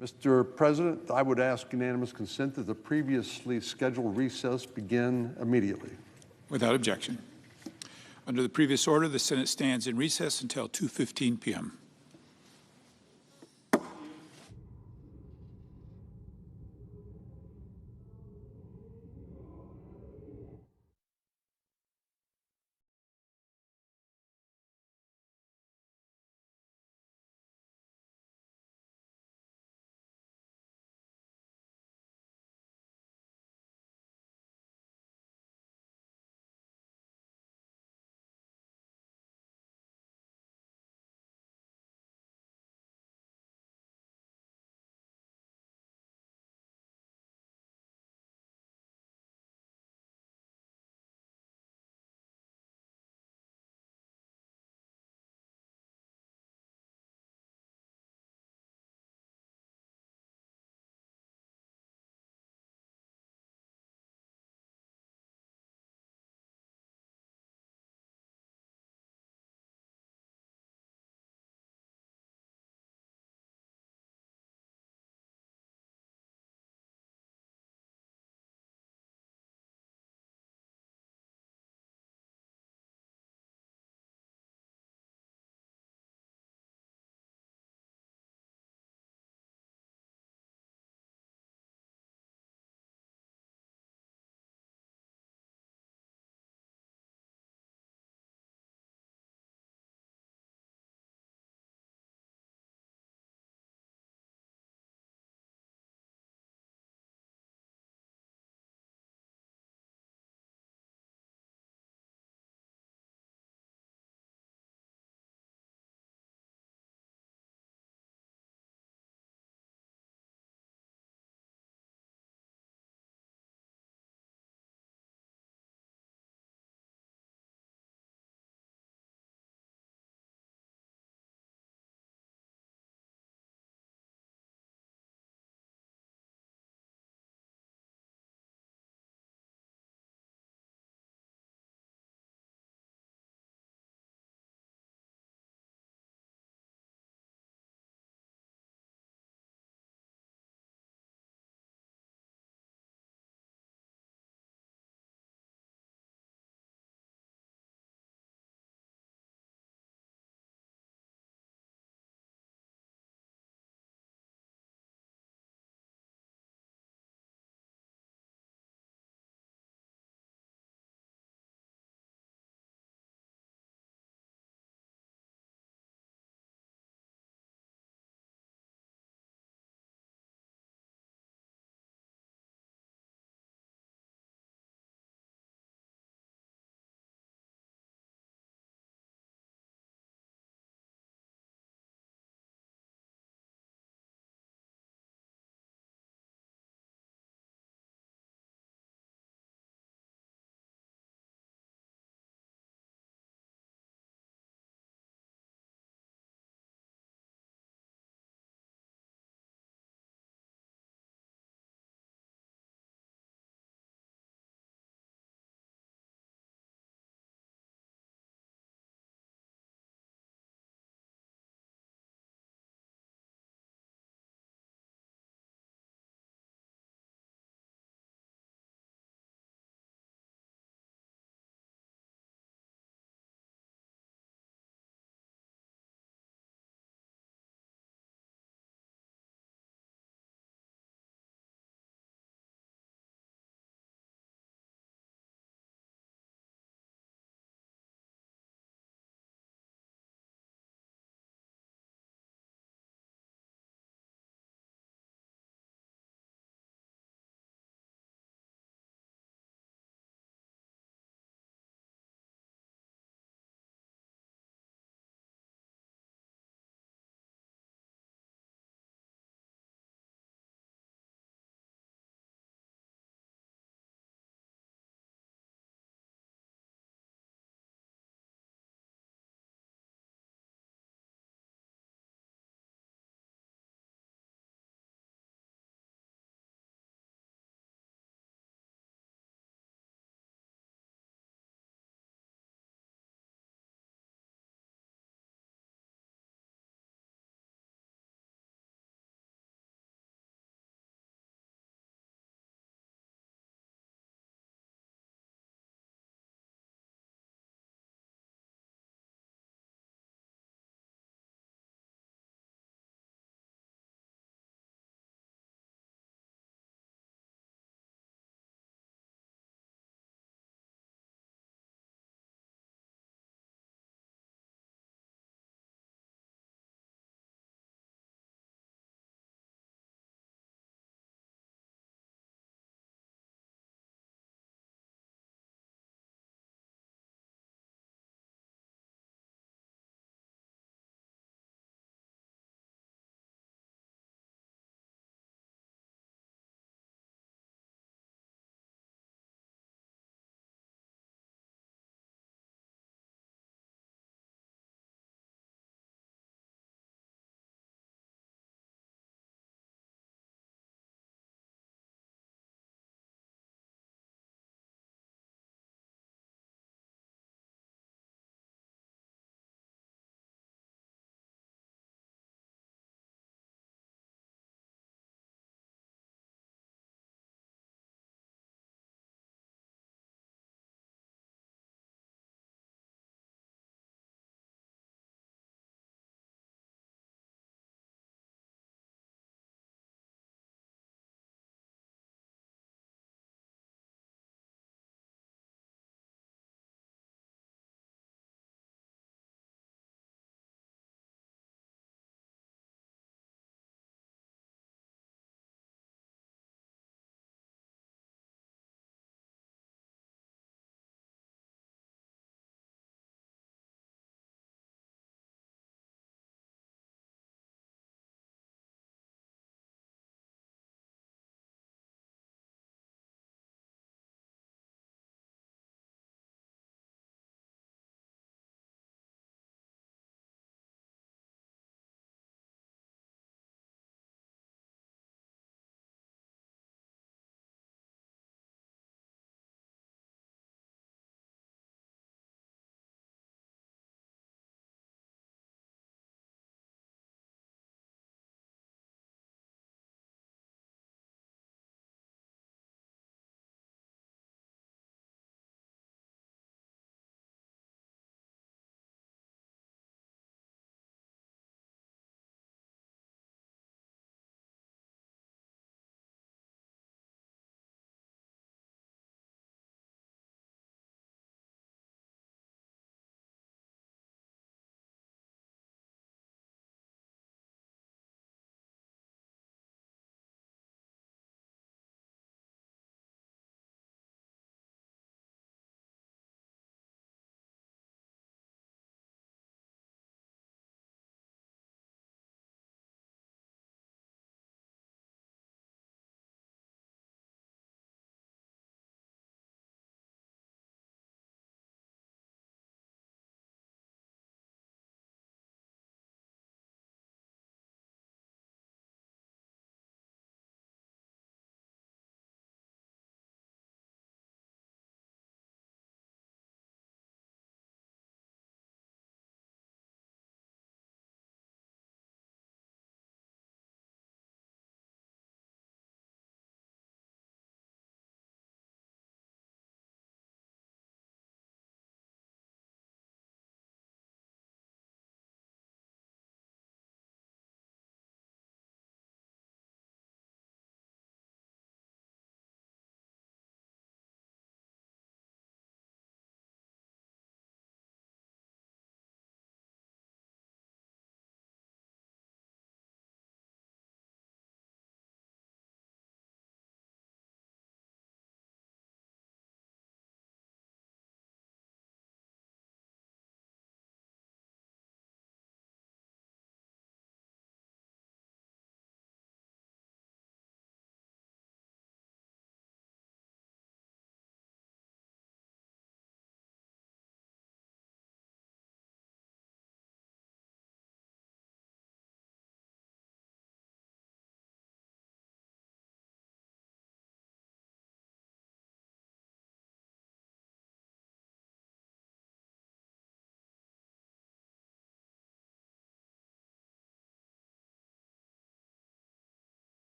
Mr. President, I would ask unanimous consent that the previously scheduled recess begin immediately. Without objection. Under the previous order, the Senate stands in recess until 2:15 p.m.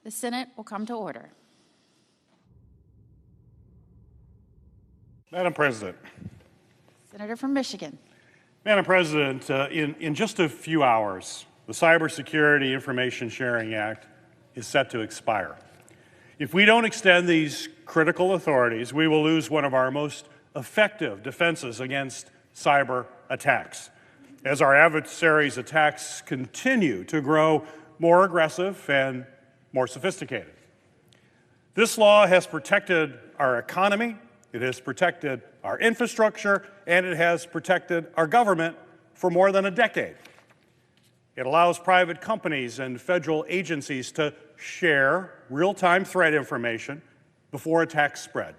The Senate will come to order. Madam President. Senator from Michigan. Madam President, in just a few hours, the Cybersecurity Information Sharing Act is set to expire. If we don't extend these critical authorities, we will lose one of our most effective defenses against cyber attacks. As our adversaries' attacks continue to grow more aggressive and more sophisticated. This law has protected our economy, it has protected our infrastructure, and it has protected our government for more than a decade. It allows private companies and federal agencies to share real-time threat information before attacks spread,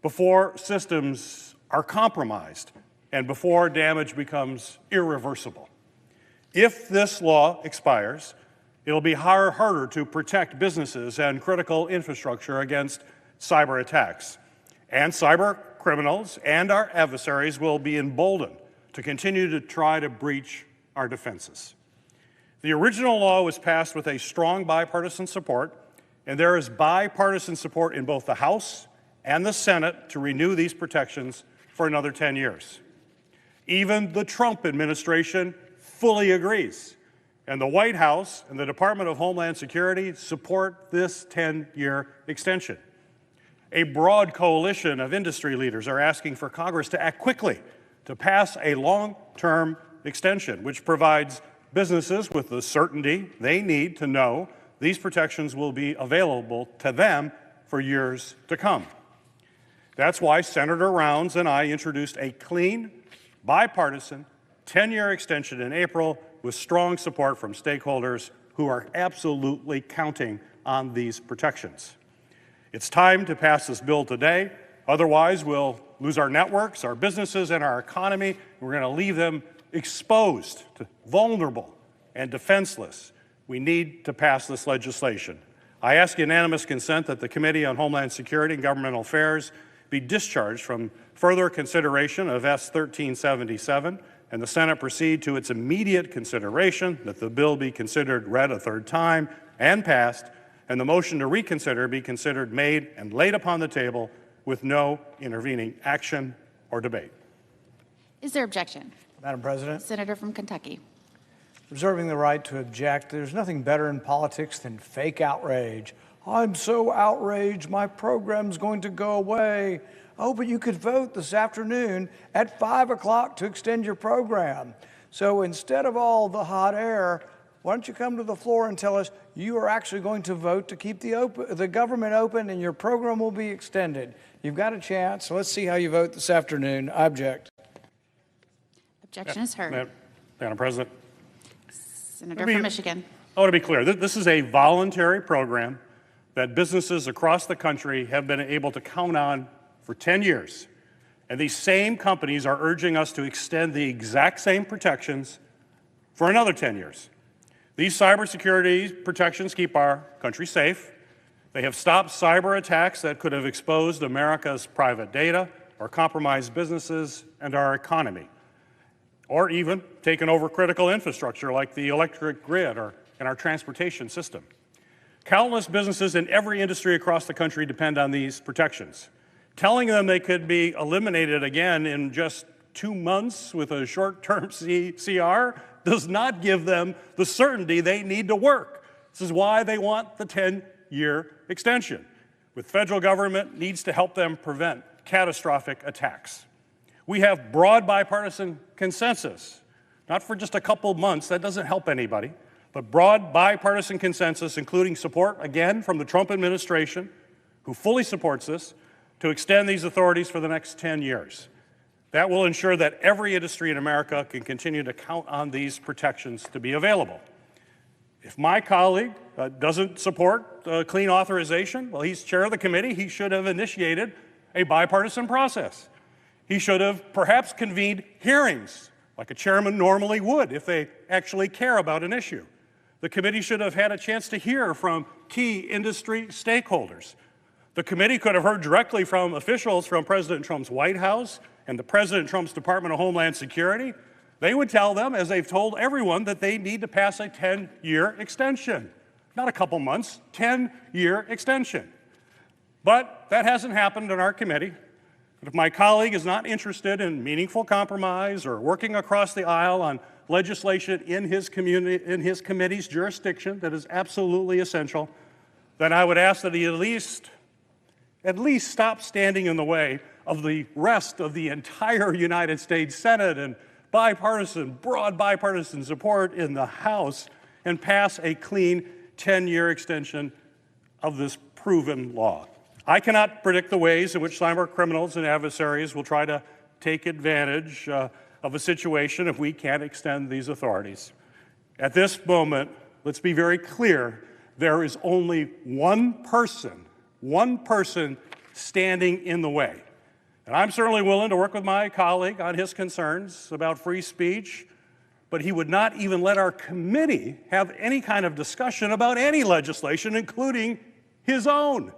before systems are compromised, and before damage becomes irreversible. If this law expires, it'll be harder to protect businesses and critical infrastructure against cyber attacks. And cyber criminals and our adversaries will be emboldened to continue to try to breach our defenses. The original law was passed with a strong bipartisan support, and there is bipartisan support in both the House and the Senate to renew these protections for another 10 years. Even the Trump administration fully agrees, and the White House and the Department of Homeland Security support this 10-year extension. A broad coalition of industry leaders are asking for Congress to act quickly to pass a long-term extension, which provides businesses with the certainty they need to know these protections will be available to them for years to come. That's why Senator Rounds and I introduced a clean, bipartisan, 10-year extension in April with strong support from stakeholders who are absolutely counting on these protections. It's time to pass this bill today. Otherwise, we'll lose our networks, our businesses, and our economy. We're going to leave them exposed, to vulnerable, and defenseless. We need to pass this legislation. I ask unanimous consent that the Committee on Homeland Security and Governmental Affairs be discharged from further consideration of S. 1377, and the Senate proceed to its immediate consideration, that the bill be considered read a third time and passed, and the motion to reconsider be considered made and laid upon the table with no intervening action or debate. Is there objection? Madam President. Senator from Kentucky. Reserving the right to object. There's nothing better in politics than fake outrage. I'm so outraged, my program's going to go away. Oh, but you could vote this afternoon at 5 o'clock to extend your program. So instead of all the hot air, why don't you come to the floor and tell us you are actually going to vote to keep the government open and your program will be extended. You've got a chance. So let's see how you vote this afternoon. I object. Objection is heard. Madam President. Senator from Michigan. I want to be clear. This is a voluntary program that businesses across the country have been able to count on for 10 years. And these same companies are urging us to extend the exact same protections for another 10 years. These cybersecurity protections keep our country safe. They have stopped cyber attacks that could have exposed America's private data or compromised businesses and our economy, or even taken over critical infrastructure like the electric grid or in our transportation system. Countless businesses in every industry across the country depend on these protections. Telling them they could be eliminated again in just 2 months with a short-term CR does not give them the certainty they need to work. This is why they want the 10-year extension. The federal government needs to help them prevent catastrophic attacks. We have broad bipartisan consensus, not for just a couple months, that doesn't help anybody, but broad bipartisan consensus, including support, again, from the Trump administration, who fully supports this, to extend these authorities for the next 10 years. That will ensure that every industry in America can continue to count on these protections to be available. If my colleague doesn't support clean authorization, well, he's chair of the committee, he should have initiated a bipartisan process. He should have perhaps convened hearings, like a chairman normally would if they actually care about an issue. The committee should have had a chance to hear from key industry stakeholders. The committee could have heard directly from officials from President Trump's White House and the President Trump's Department of Homeland Security. They would tell them, as they've told everyone, that they need to pass a 10-year extension. not a couple months, 10-year extension. But that hasn't happened in our committee. And if my colleague is not interested in meaningful compromise or working across the aisle on legislation in his committee's jurisdiction that is absolutely essential, then I would ask that he at least stop standing in the way of the rest of the entire United States Senate and broad bipartisan support in the House and pass a clean 10-year extension of this proven law. I cannot predict the ways in which cyber criminals and adversaries will try to take advantage of a situation if we can't extend these authorities. At this moment, let's be very clear, there is only one person standing in the way. And I'm certainly willing to work with my colleague on his concerns about free speech, but he would not even let our committee have any kind of discussion about any legislation, including his own.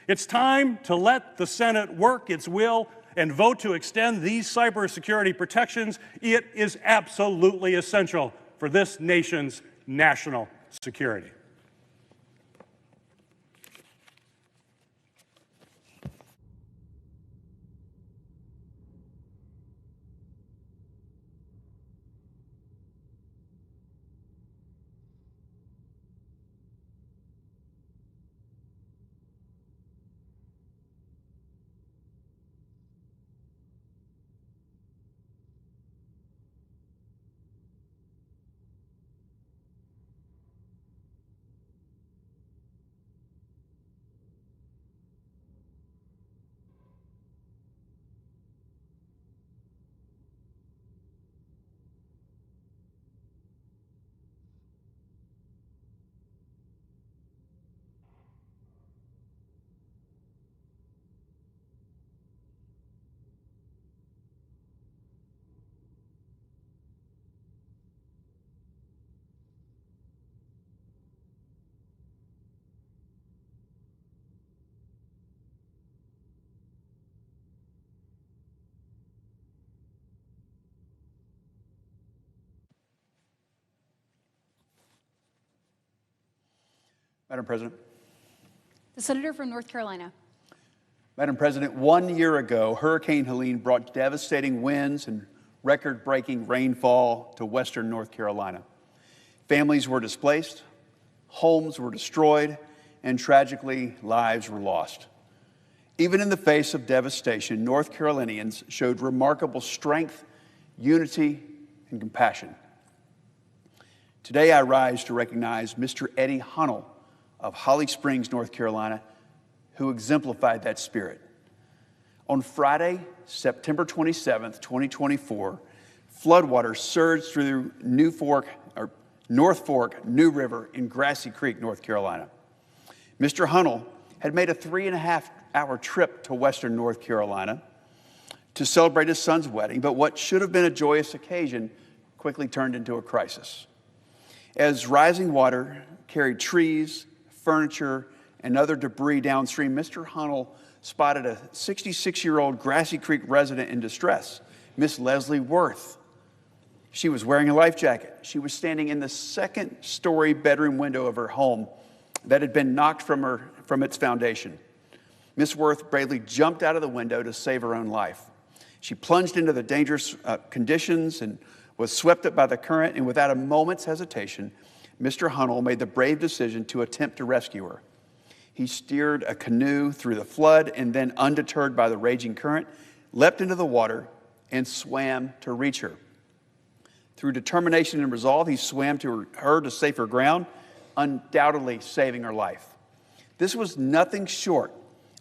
It's time to let the Senate work its will and vote to extend these cybersecurity protections. It is absolutely essential for this nation's national security. Madam President. The Senator from North Carolina. Madam President, 1 year ago, Hurricane Helene brought devastating winds and record-breaking rainfall to western North Carolina. Families were displaced, homes were destroyed, and tragically, lives were lost. Even in the face of devastation, North Carolinians showed remarkable strength, unity, and compassion. Today, I rise to recognize Mr. Eddie Hunnell of Holly Springs, North Carolina, who exemplified that spirit. On Friday, September 27th, 2024, floodwaters surged through North Fork, New River, and Grassy Creek, North Carolina. Mr. Hunnell had made a 3.5-hour trip to western North Carolina to celebrate his son's wedding, but what should have been a joyous occasion quickly turned into a crisis. As rising water carried trees, furniture, and other debris downstream, Mr. Hunnell spotted a 66-year-old Grassy Creek resident in distress, Miss Leslie Worth. She was wearing a life jacket. She was standing in the second-story bedroom window of her home that had been knocked from its foundation. Miss Worth bravely jumped out of the window to save her own life. She plunged into the dangerous conditions and was swept up by the current, and without a moment's hesitation, Mr. Hunnell made the brave decision to attempt to rescue her. He steered a canoe through the flood and then, undeterred by the raging current, leapt into the water and swam to reach her. Through determination and resolve, he swam to her to safer ground, undoubtedly saving her life. This was nothing short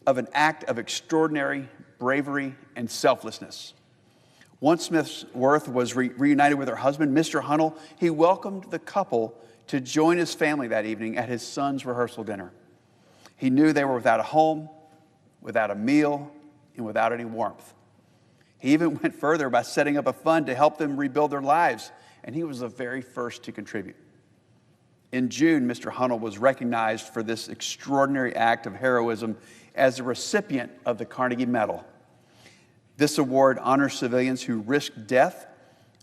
of an act of extraordinary bravery and selflessness. Once Miss Worth was reunited with her husband, Mr. Hunnell, he welcomed the couple to join his family that evening at his son's rehearsal dinner. He knew they were without a home, without a meal, and without any warmth. He even went further by setting up a fund to help them rebuild their lives, and he was the very first to contribute. In June, Mr. Hunnell was recognized for this extraordinary act of heroism as a recipient of the Carnegie Medal. This award honors civilians who risk death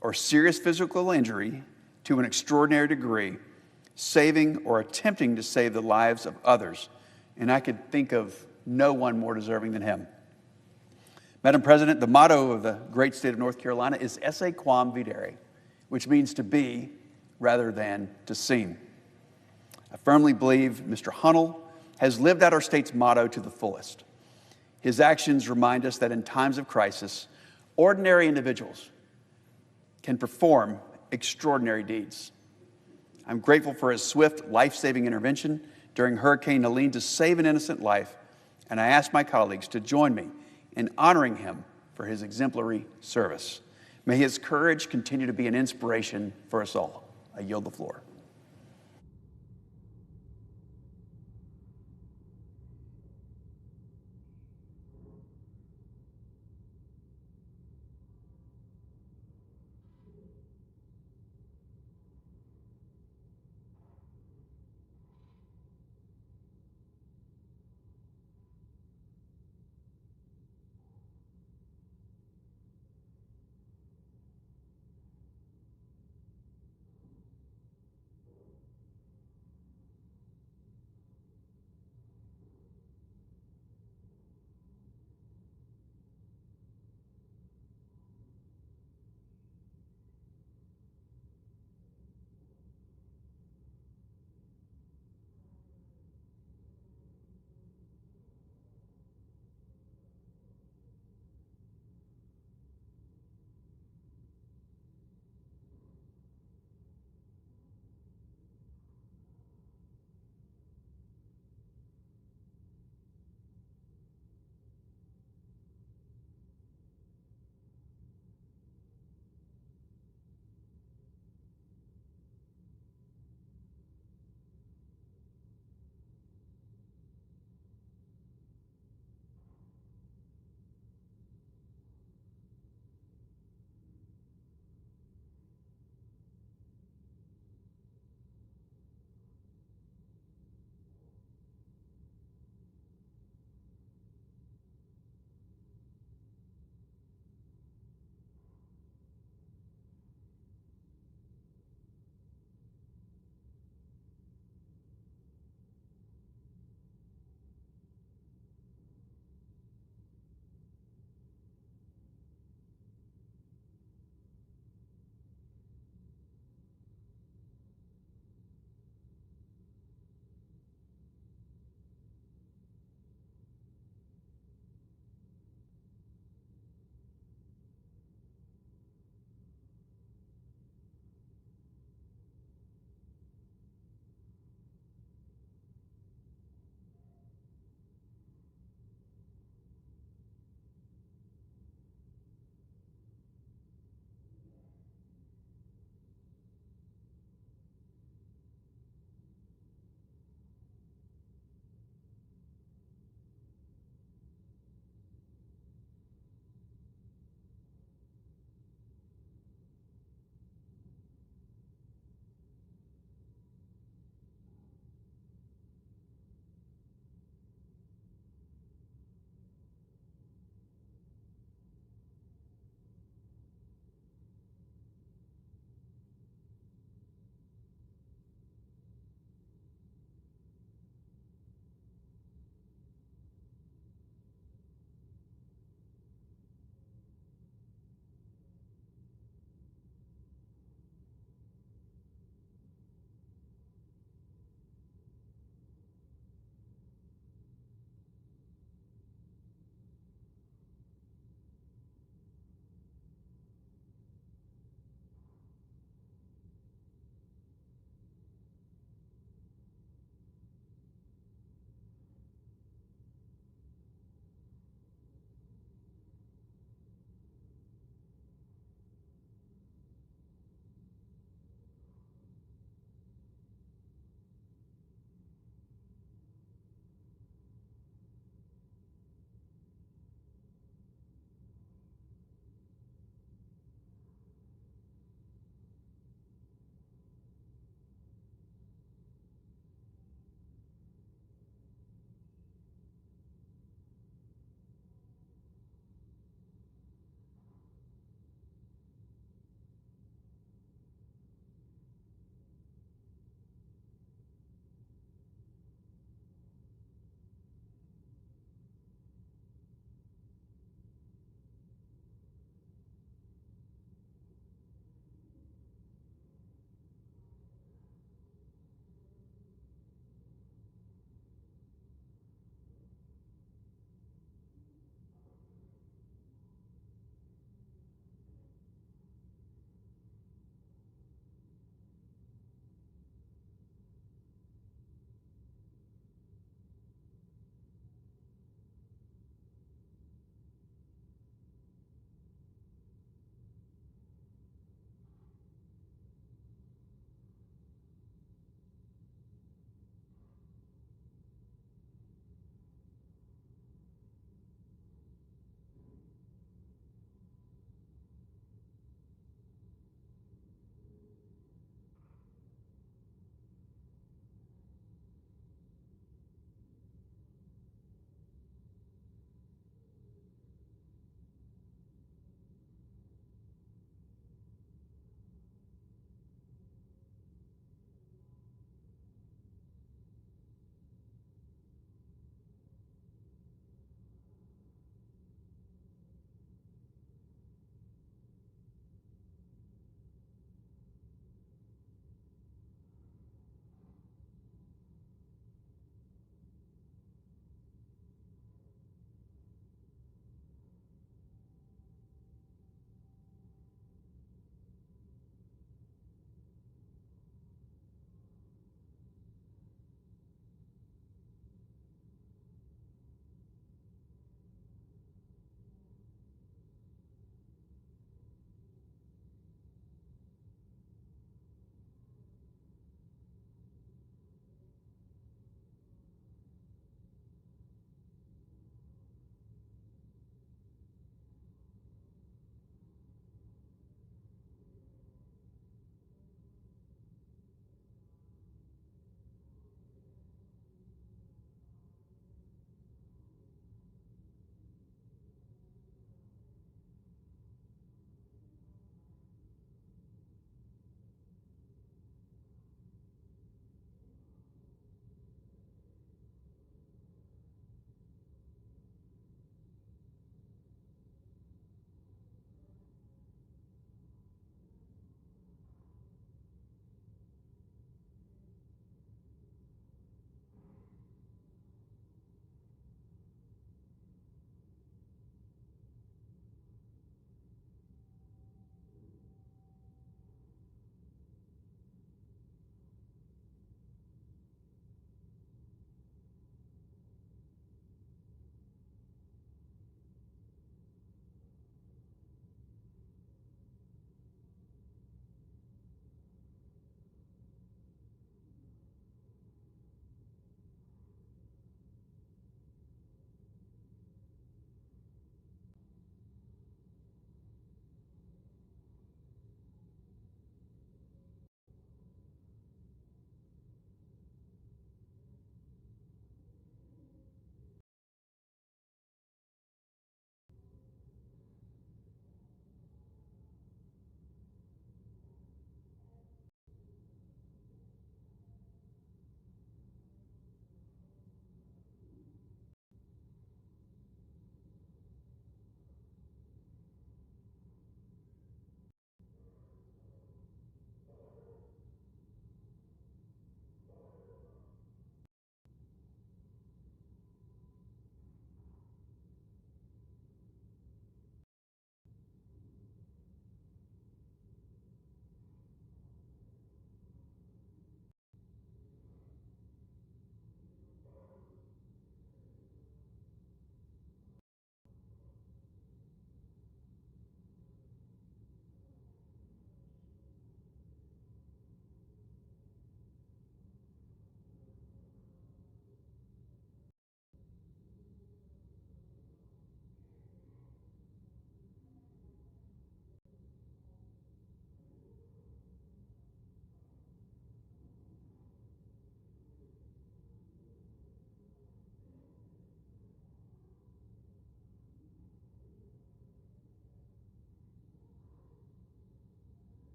or serious physical injury to an extraordinary degree saving or attempting to save the lives of others, and I could think of no one more deserving than him. Madam President, the motto of the great state of North Carolina is esse quam videre, which means to be rather than to seem. I firmly believe Mr. Hunnell has lived out our state's motto to the fullest. His actions remind us that in times of crisis, ordinary individuals can perform extraordinary deeds. I'm grateful for his swift, life-saving intervention during Hurricane Helene to save an innocent life, and I ask my colleagues to join me in honoring him for his exemplary service. May his courage continue to be an inspiration for us all. I yield the floor.